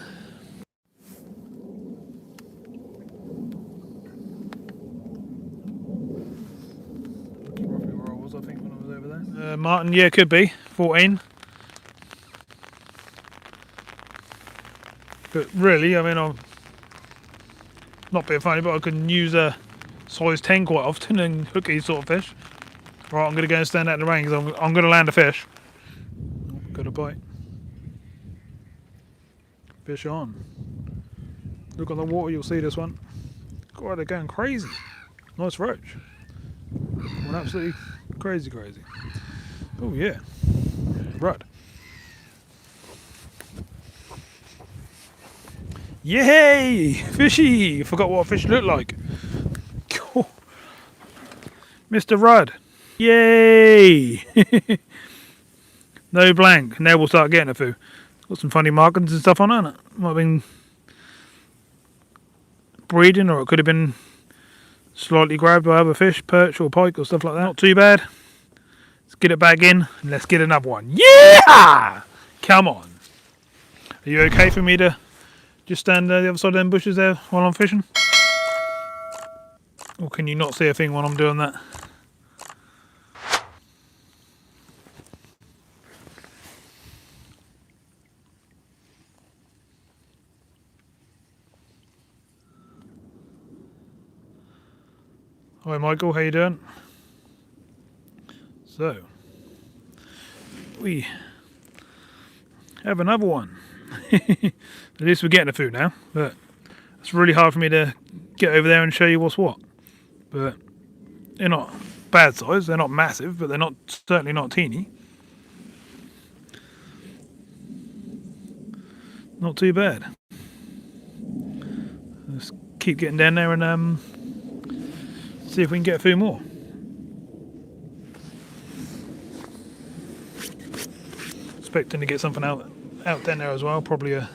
Looking roughly where I was, I think, when I was over there. Martin, yeah, could be 14. But really, I mean, I'm not being funny, but I can use a size 10 quite often and hook these sort of fish. Right, I'm going to go and stand out in the rain because I'm going to land a fish. Got a bite. Fish on. Look on the water, you'll see this one. God, they're going crazy. Nice roach. Went absolutely crazy. Oh yeah. Right. Yay! Fishy! Forgot what a fish looked like. Mr. Rudd. Yay! No blank. Now we'll start getting a few. Got some funny markings and stuff on it. Might have been breeding, or it could have been slightly grabbed by other fish, perch or pike or stuff like that. Not too bad. Let's get it back in and let's get another one. Yeah! Come on. Are you okay for me to just stand the other side of them bushes there while I'm fishing? Or can you not see a thing while I'm doing that? Hi Michael, how you doing? So, we have another one. At least we're getting a few now, but it's really hard for me to get over there and show you what's what. But they're not bad size, they're not massive, but they're not certainly not teeny. Not too bad. Let's keep getting down there and see if we can get a few more. Expecting to get something out down there as well, probably a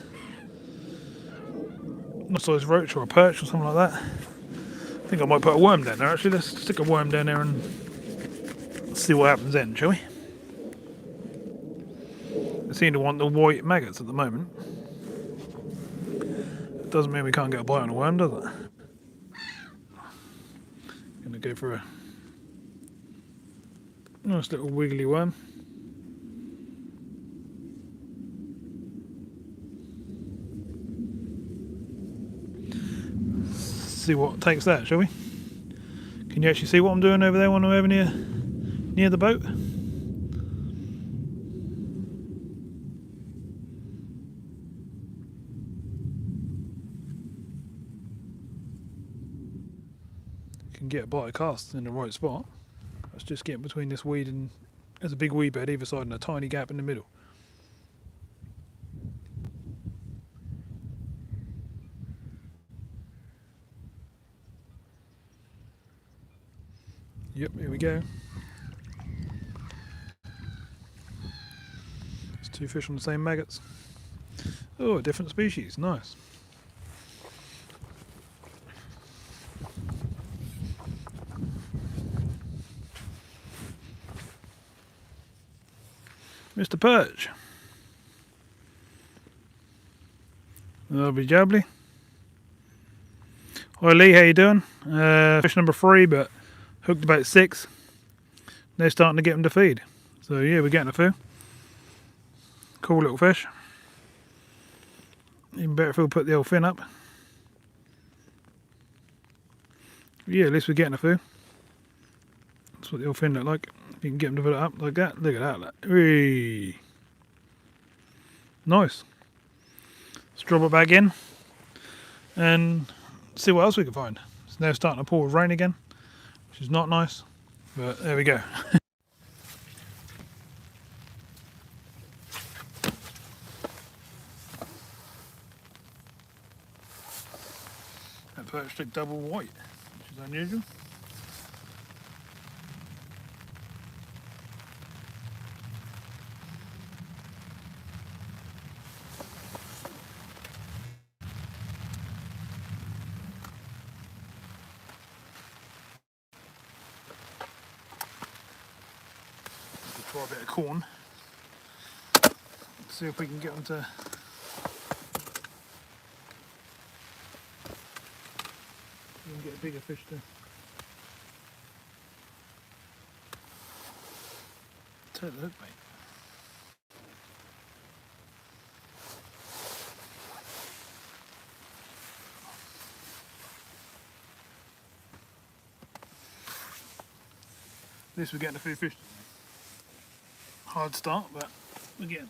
nice size roach or a perch or something like that. I think I might put a worm down there actually. Let's stick a worm down there and see what happens then, shall we? I seem to want the white maggots at the moment. Doesn't mean we can't get a bite on a worm, does it? Gonna go for a nice little wiggly worm. See what takes that, shall we? Can you actually see what I'm doing over there when I'm over near the boat? Can get a bite of cast in the right spot. Let's just get between this weed and there's a big weed bed either side and a tiny gap in the middle. Yep, here we go. There's two fish on the same maggots. Oh, a different species, nice. Mr. Perch. Lovely jubbly. Hi Lee, how you doing? Fish number 3, but hooked about 6. they're starting to get them to feed. So yeah, we're getting a few. Cool little fish. Even better if we'll put the old fin up. Yeah, at least we're getting a few. That's what the old fin look like. If you can get them to put it up like that. Look at that. Look. Whee. Nice. Let's drop it back in and see what else we can find. It's now starting to pour with rain again, which is not nice, but there we go. That perch stick double white, which is unusual. Try a bit of corn. See if we can get them to get a bigger fish to take the hook bait. At least we're getting a few fish. Hard start, but we're getting.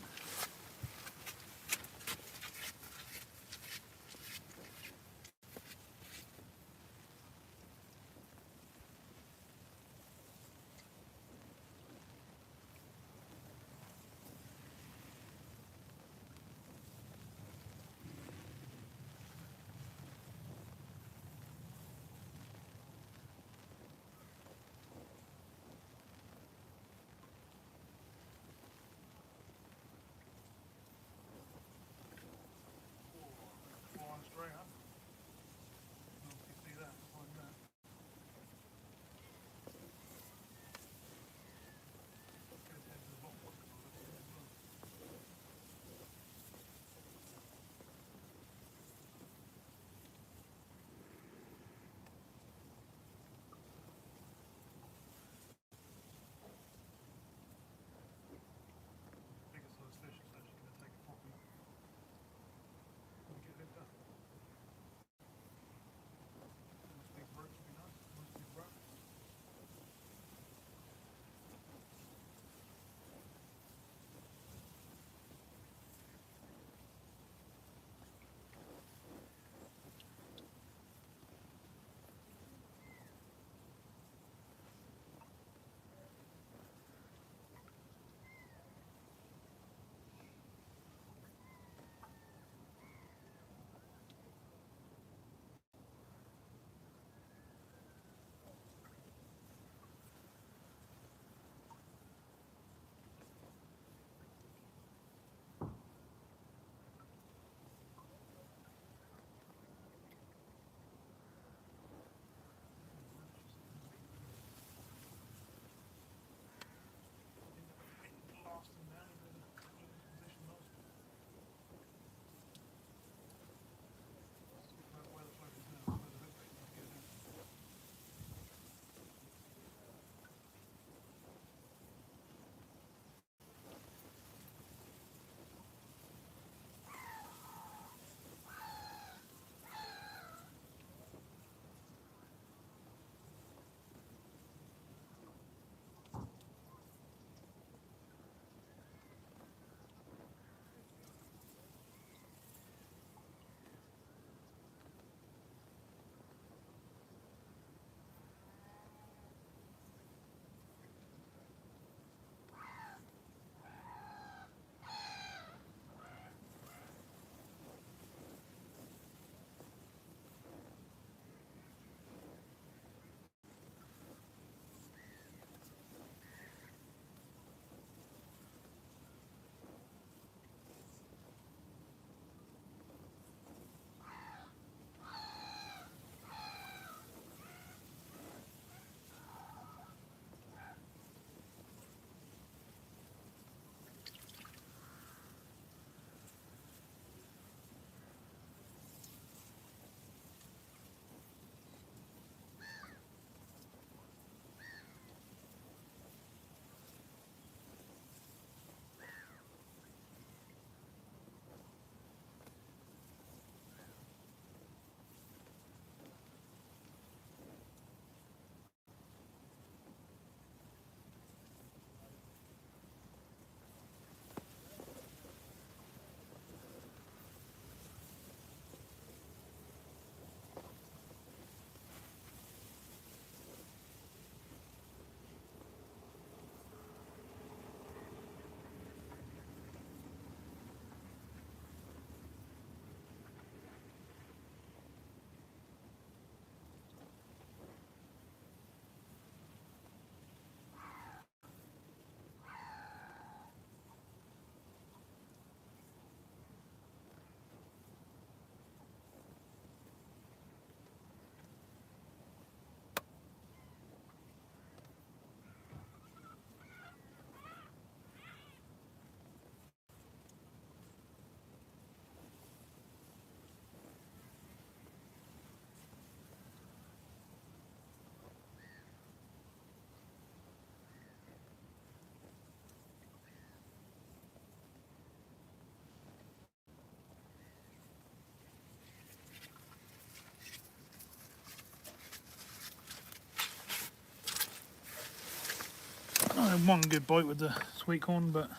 had one good bite with the sweet corn, but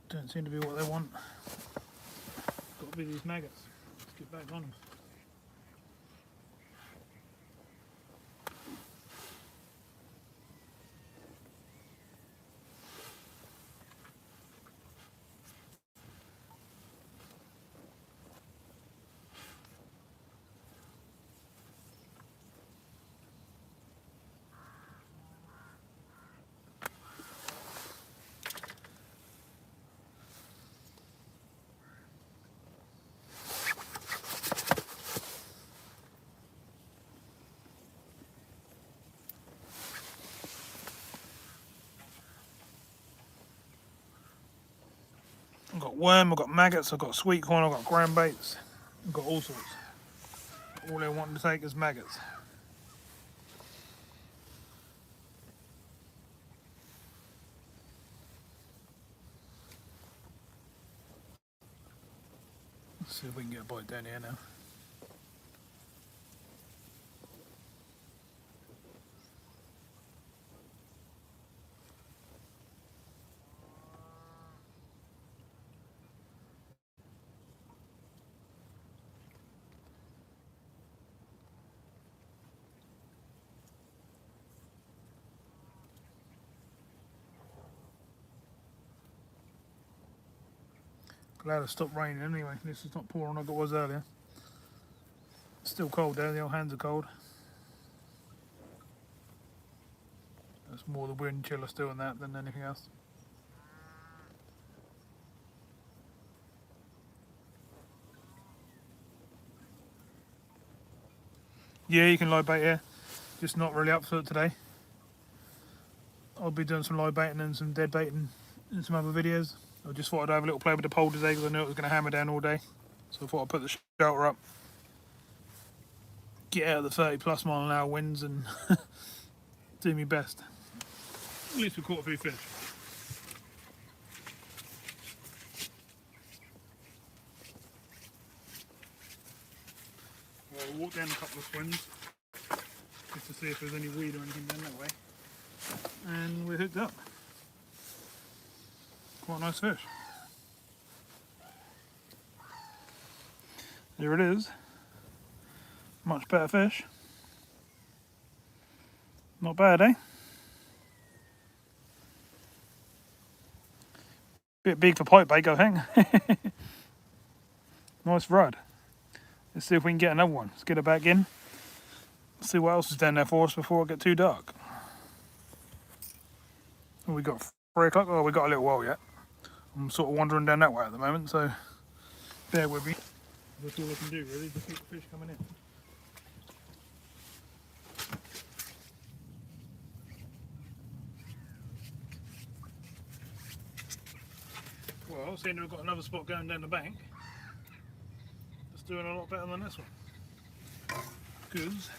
don't seem to be what they want. Got to be these maggots. Let's get back on them. I've got worm, I've got maggots, I've got sweet corn, I've got ground baits, I've got all sorts. All they want to take is maggots. Let's see if we can get a bite down here now. Glad it stopped raining anyway. This is not pouring like it was earlier. It's still cold there, the old hands are cold. That's more the wind chill us doing that than anything else. Yeah, you can live bait here. Just not really up for it today. I'll be doing some live baiting and some dead baiting in some other videos. I just thought I'd have a little play with the pole today because I knew it was going to hammer down all day. So I thought I'd put the shelter up, get out of the 30+ mph winds and do my best. At least we caught a few fish. Well, we'll walk down a couple of swims just to see if there's any weed or anything down that way. And we're hooked up. Quite a nice fish. There it is. Much better fish. Not bad, eh? Bit big for pipe bait, I think. Nice rod. Let's see if we can get another one. Let's get it back in. See what else is down there for us before it gets too dark. We got 3 o'clock. Oh, we got a little while yet. I'm sort of wandering down that way at the moment, so bear with me. That's all I can do really, just keep the fish coming in. Well, seeing we've got another spot going down the bank, it's doing a lot better than this one. Because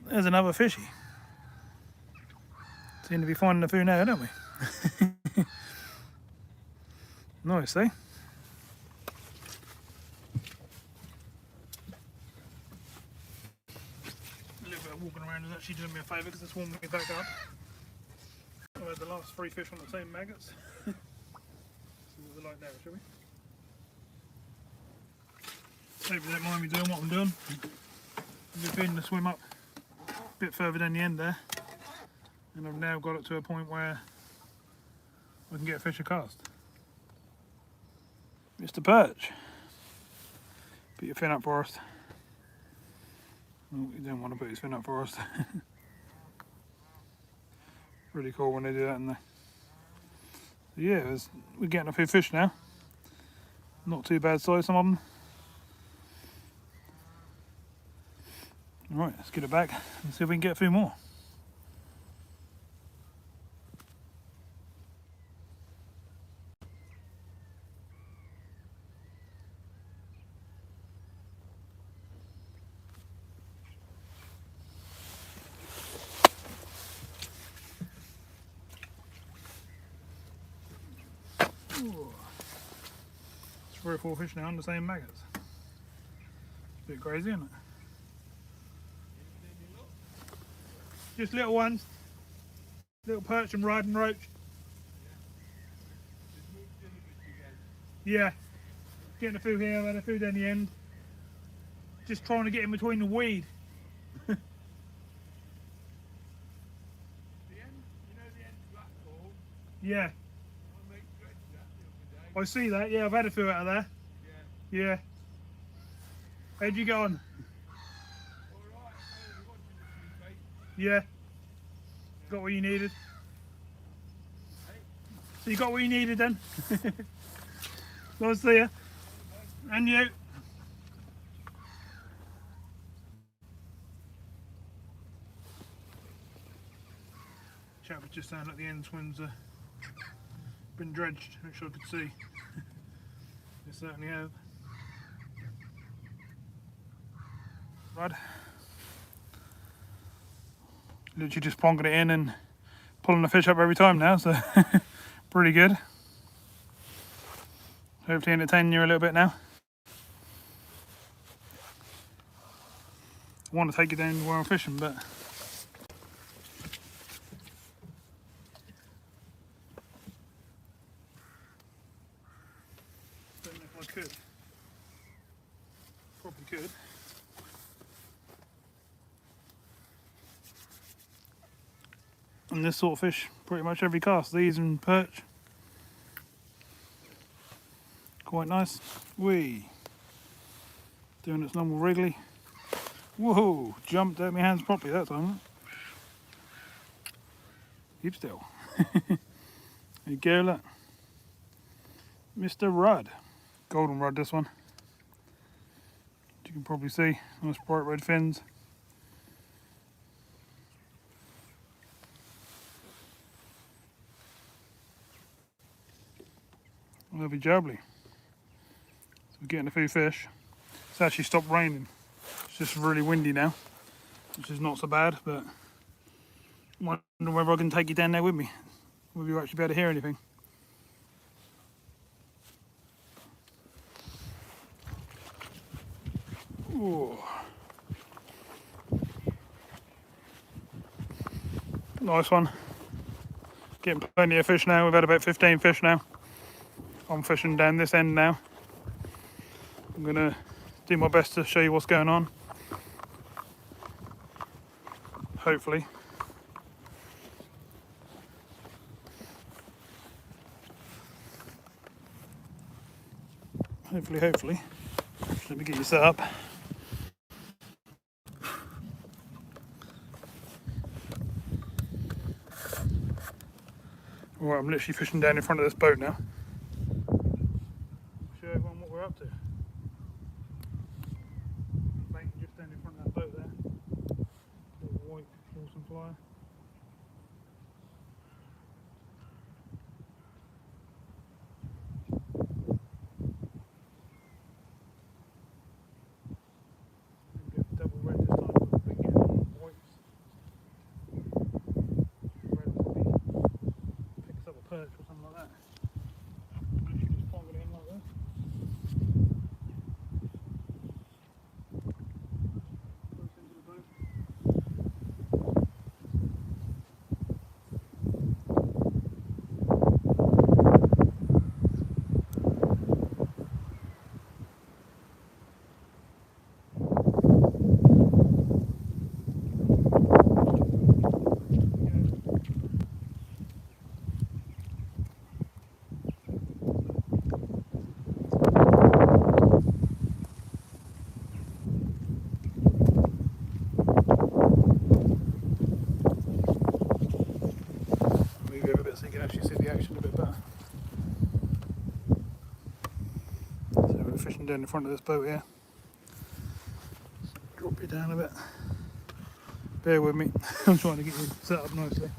there's another fishy. Seem to be finding the food now, don't we? Nice, eh? A little bit of walking around is actually doing me a favour because it's warming me back up. I had the last 3 fish on the same maggots. See what they're like now, shall we? Hope you don't mind me doing what I'm doing. I'm just feeding the swim up a bit further down the end there. And I've now got it to a point where I can get a fish a cast. Mr. Perch. Put your fin up first. Oh, you don't want to put his fin up first. Really cool when they do that, isn't they? So yeah, we're getting a few fish now. Not too bad size, some of them. Alright, let's get it back and see if we can get a few more. Ooh. 3 or 4 fish now on the same maggots. Bit crazy, isn't it? Just little ones. Little perch and riding roach. Just moved in a bit again. Yeah. Getting a few here and a few down the end. Just trying to get in between the weed. The end, you know the end blackball? Yeah. My mate dredged that the other day. I see that. Yeah, I've had a few out of there. Yeah. Yeah. How'd you get on? Alright, I only wanted a few bait. Yeah. Got what you needed. Hey, So you got what you needed then? Nice to see you. And you. Chap was just saying at the end swim's been dredged, which I could see. They certainly have. Right. Literally just plonking it in and pulling the fish up every time now, so pretty good. Hopefully entertaining you a little bit now. I want to take you down where I'm fishing, but don't know if I could. Probably could. And this sort of fish, pretty much every cast, these and perch. Quite nice. Whee! Doing its normal wriggly. Whoa! Jumped out my hands properly that time. Keep still. There you go, look. Mr. Rudd. Golden Rudd, this one. You can probably see, nice bright red fins. Lovely jubbly. So we're getting a few fish. It's actually stopped raining. It's just really windy now, which is not so bad, but I wonder whether I can take you down there with me. Will you actually be able to hear anything? Ooh. Nice one. Getting plenty of fish now. We've had about 15 fish now. I'm fishing down this end now. I'm gonna do my best to show you what's going on. Hopefully. Hopefully. Let me get you set up. Alright, I'm literally fishing down in front of this boat now. Show everyone what we're up to. Bait just down in front of that boat there. Little white awesome flyer. Double red this time, but we've been getting whites. Red will probably pick us up a perch or something like that. Literally just plonk it in like this. Close into the boat. Move over a bit so you can actually see the action a bit better. So we're fishing down in front of this boat here. Drop you down a bit. Bear with me. I'm trying to get you set up nicely.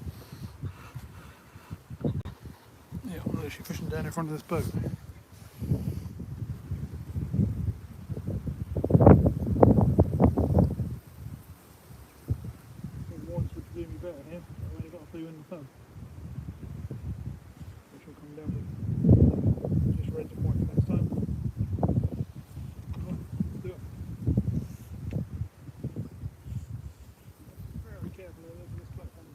Yeah, I'm literally fishing down in front of this boat. Whites would do me better here. I've only got a few in the pub. Which will come down with just red to white next time. Come on, let's do it. Very careful, there's this platform.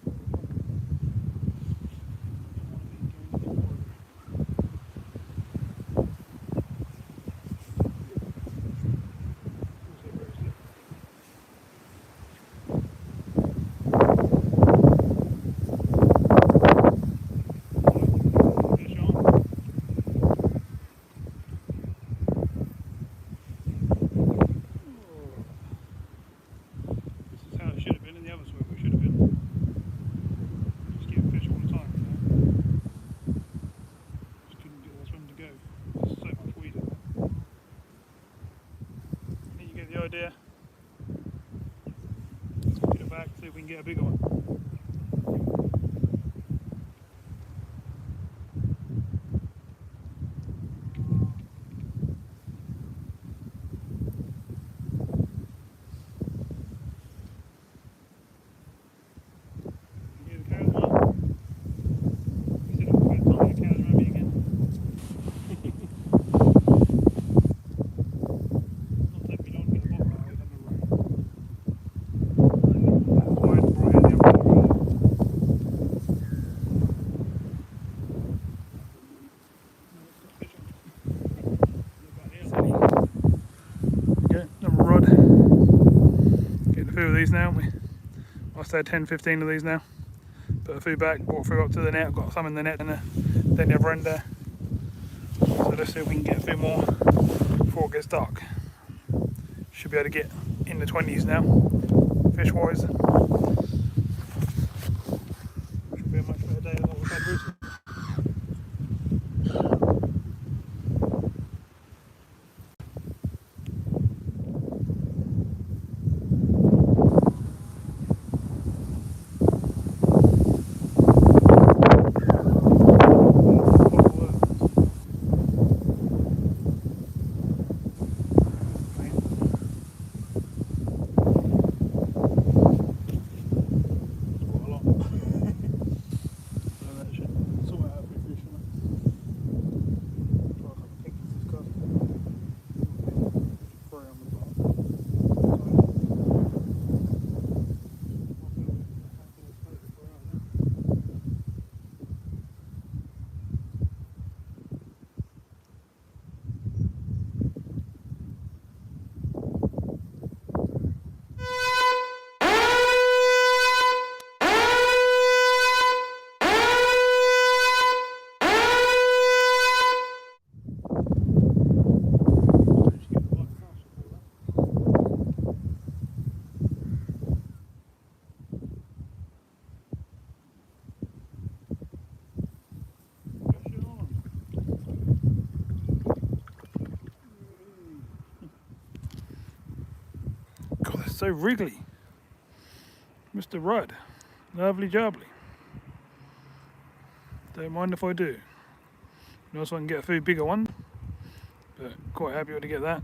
Get it back, see if we can get a bigger one. Hear the cows, Mark? You said it was about time the cows around me again. Not take me long to get the bottom out of it, that's why I brought it in the other way. Okay, another rod. Getting a few of these now, haven't we? I said 10, 15 of these now. Put a few back, brought a few up to the net, got some in the net and then the other end there. So let's see if we can get a few more before it gets dark. Should be able to get in the 20s now, fish wise. Should be a much better day than what we've had recently. God, they're so wriggly. Mr. Rudd. Lovely jubbly. Don't mind if I do. And also I can get a few bigger ones. But quite happy to get that.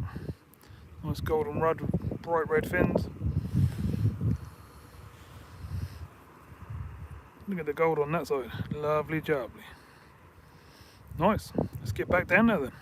Nice golden rudd with bright red fins. Look at the gold on that side. Lovely jubbly. Nice. Let's get back down there then.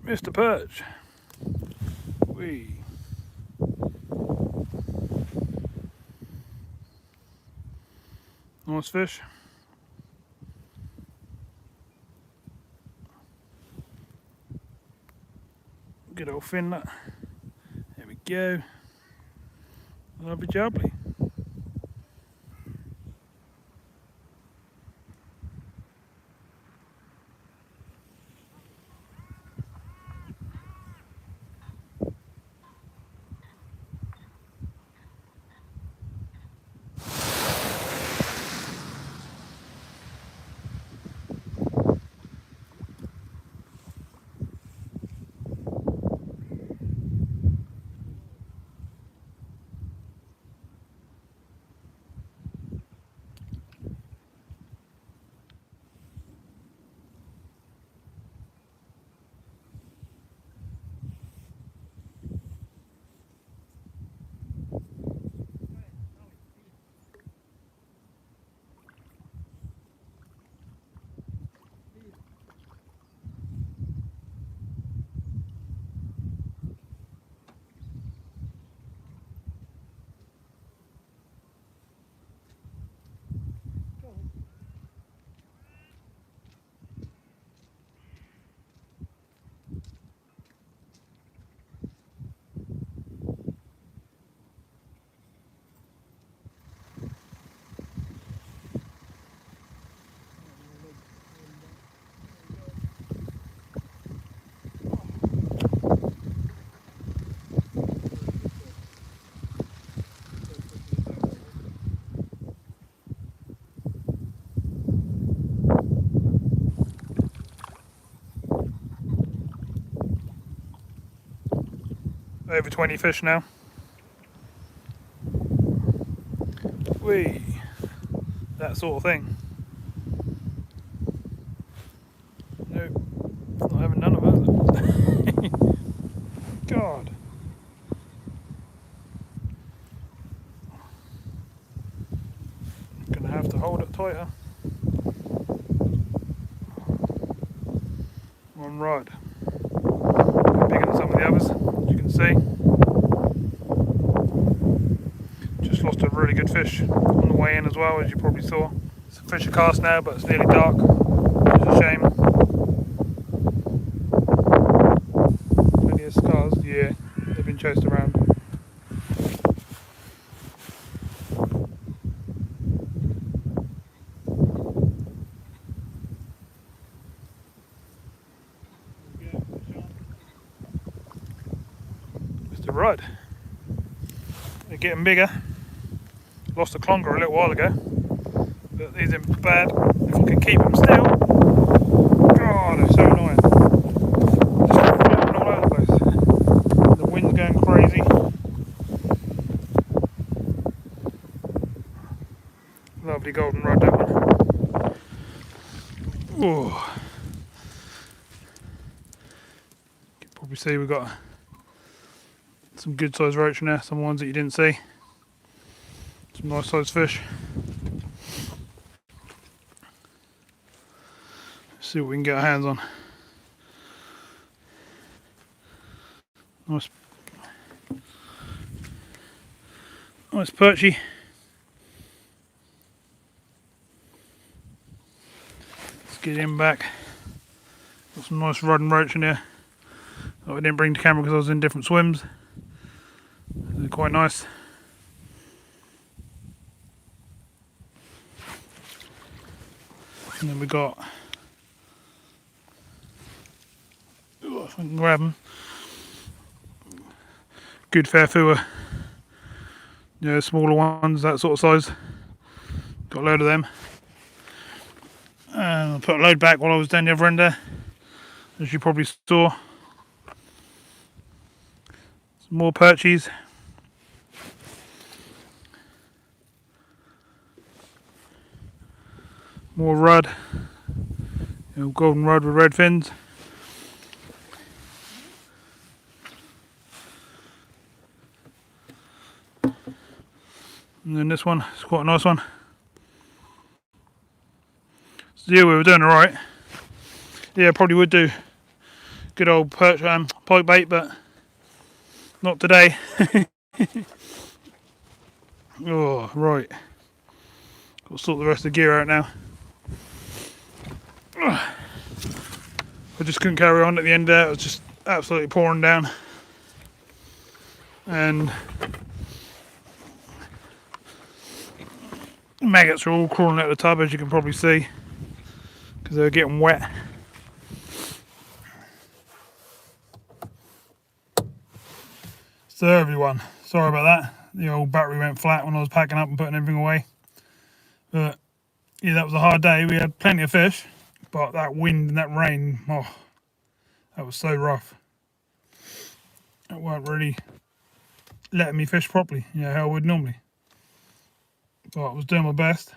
Mr. Perch. Wee. Nice fish. Good old fin that. There we go. Lovely jubbly. over 20 fish now. Whee! That sort of thing. Nope, not having none of it. God. Gonna have to hold it tighter. One rod. Bigger than some of the others, as you can see. Just lost a really good fish on the way in as well, as you probably saw. It's a fisher cast now, but it's nearly dark, which is a shame. Plenty of scars, yeah, they've been chased around. Mr. Rudd. They're getting bigger. Lost a clonger a little while ago, but these ain't bad. If I can keep them still. God, they're so annoying. Just floating all over the place. The wind's going crazy. Lovely golden rod, that one. Ooh. You can probably see we've got some good sized roach in there, some ones that you didn't see. Some nice sized fish. Let's see what we can get our hands on. Nice perchy. Let's get him back. Got some nice rod and roach in there that I didn't bring to camera because I was in different swims. They're quite nice. And then we got, if I can grab them, good fair fua. Yeah, smaller ones, that sort of size. Got a load of them. And I put a load back while I was down the other end there, as you probably saw. Some more perchies. More rudd. Golden rudd with red fins. And then this one, it's quite a nice one. So yeah, we were doing alright. Yeah, probably would do good old perch pike bait, but not today. Oh, right. Got to sort the rest of the gear out now. I just couldn't carry on at the end there, it was just absolutely pouring down. And maggots are all crawling out of the tub, as you can probably see, because they're getting wet. So everyone, sorry about that. The old battery went flat when I was packing up and putting everything away. But yeah, that was a hard day. We had plenty of fish, but that wind and that rain, oh, that was so rough. It weren't really letting me fish properly, you know, how I would normally. So I was doing my best.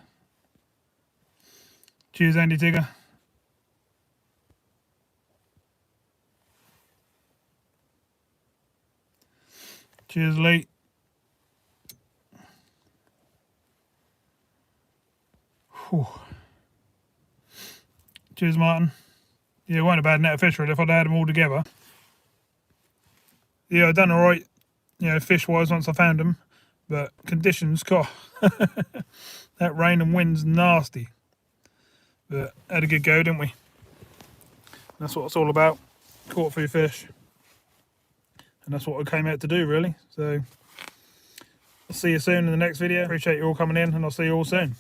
Cheers, Andy Tigger. Cheers, Lee. Whew. Cheers, Martin. Yeah, it weren't a bad net of fish really if I'd had them all together. Yeah, I've done alright, you know, fish-wise once I found them. But conditions, God, that rain and wind's nasty. But had a good go, didn't we? That's what it's all about. Caught a few fish. And that's what I came out to do, really. So I'll see you soon in the next video. Appreciate you all coming in, and I'll see you all soon.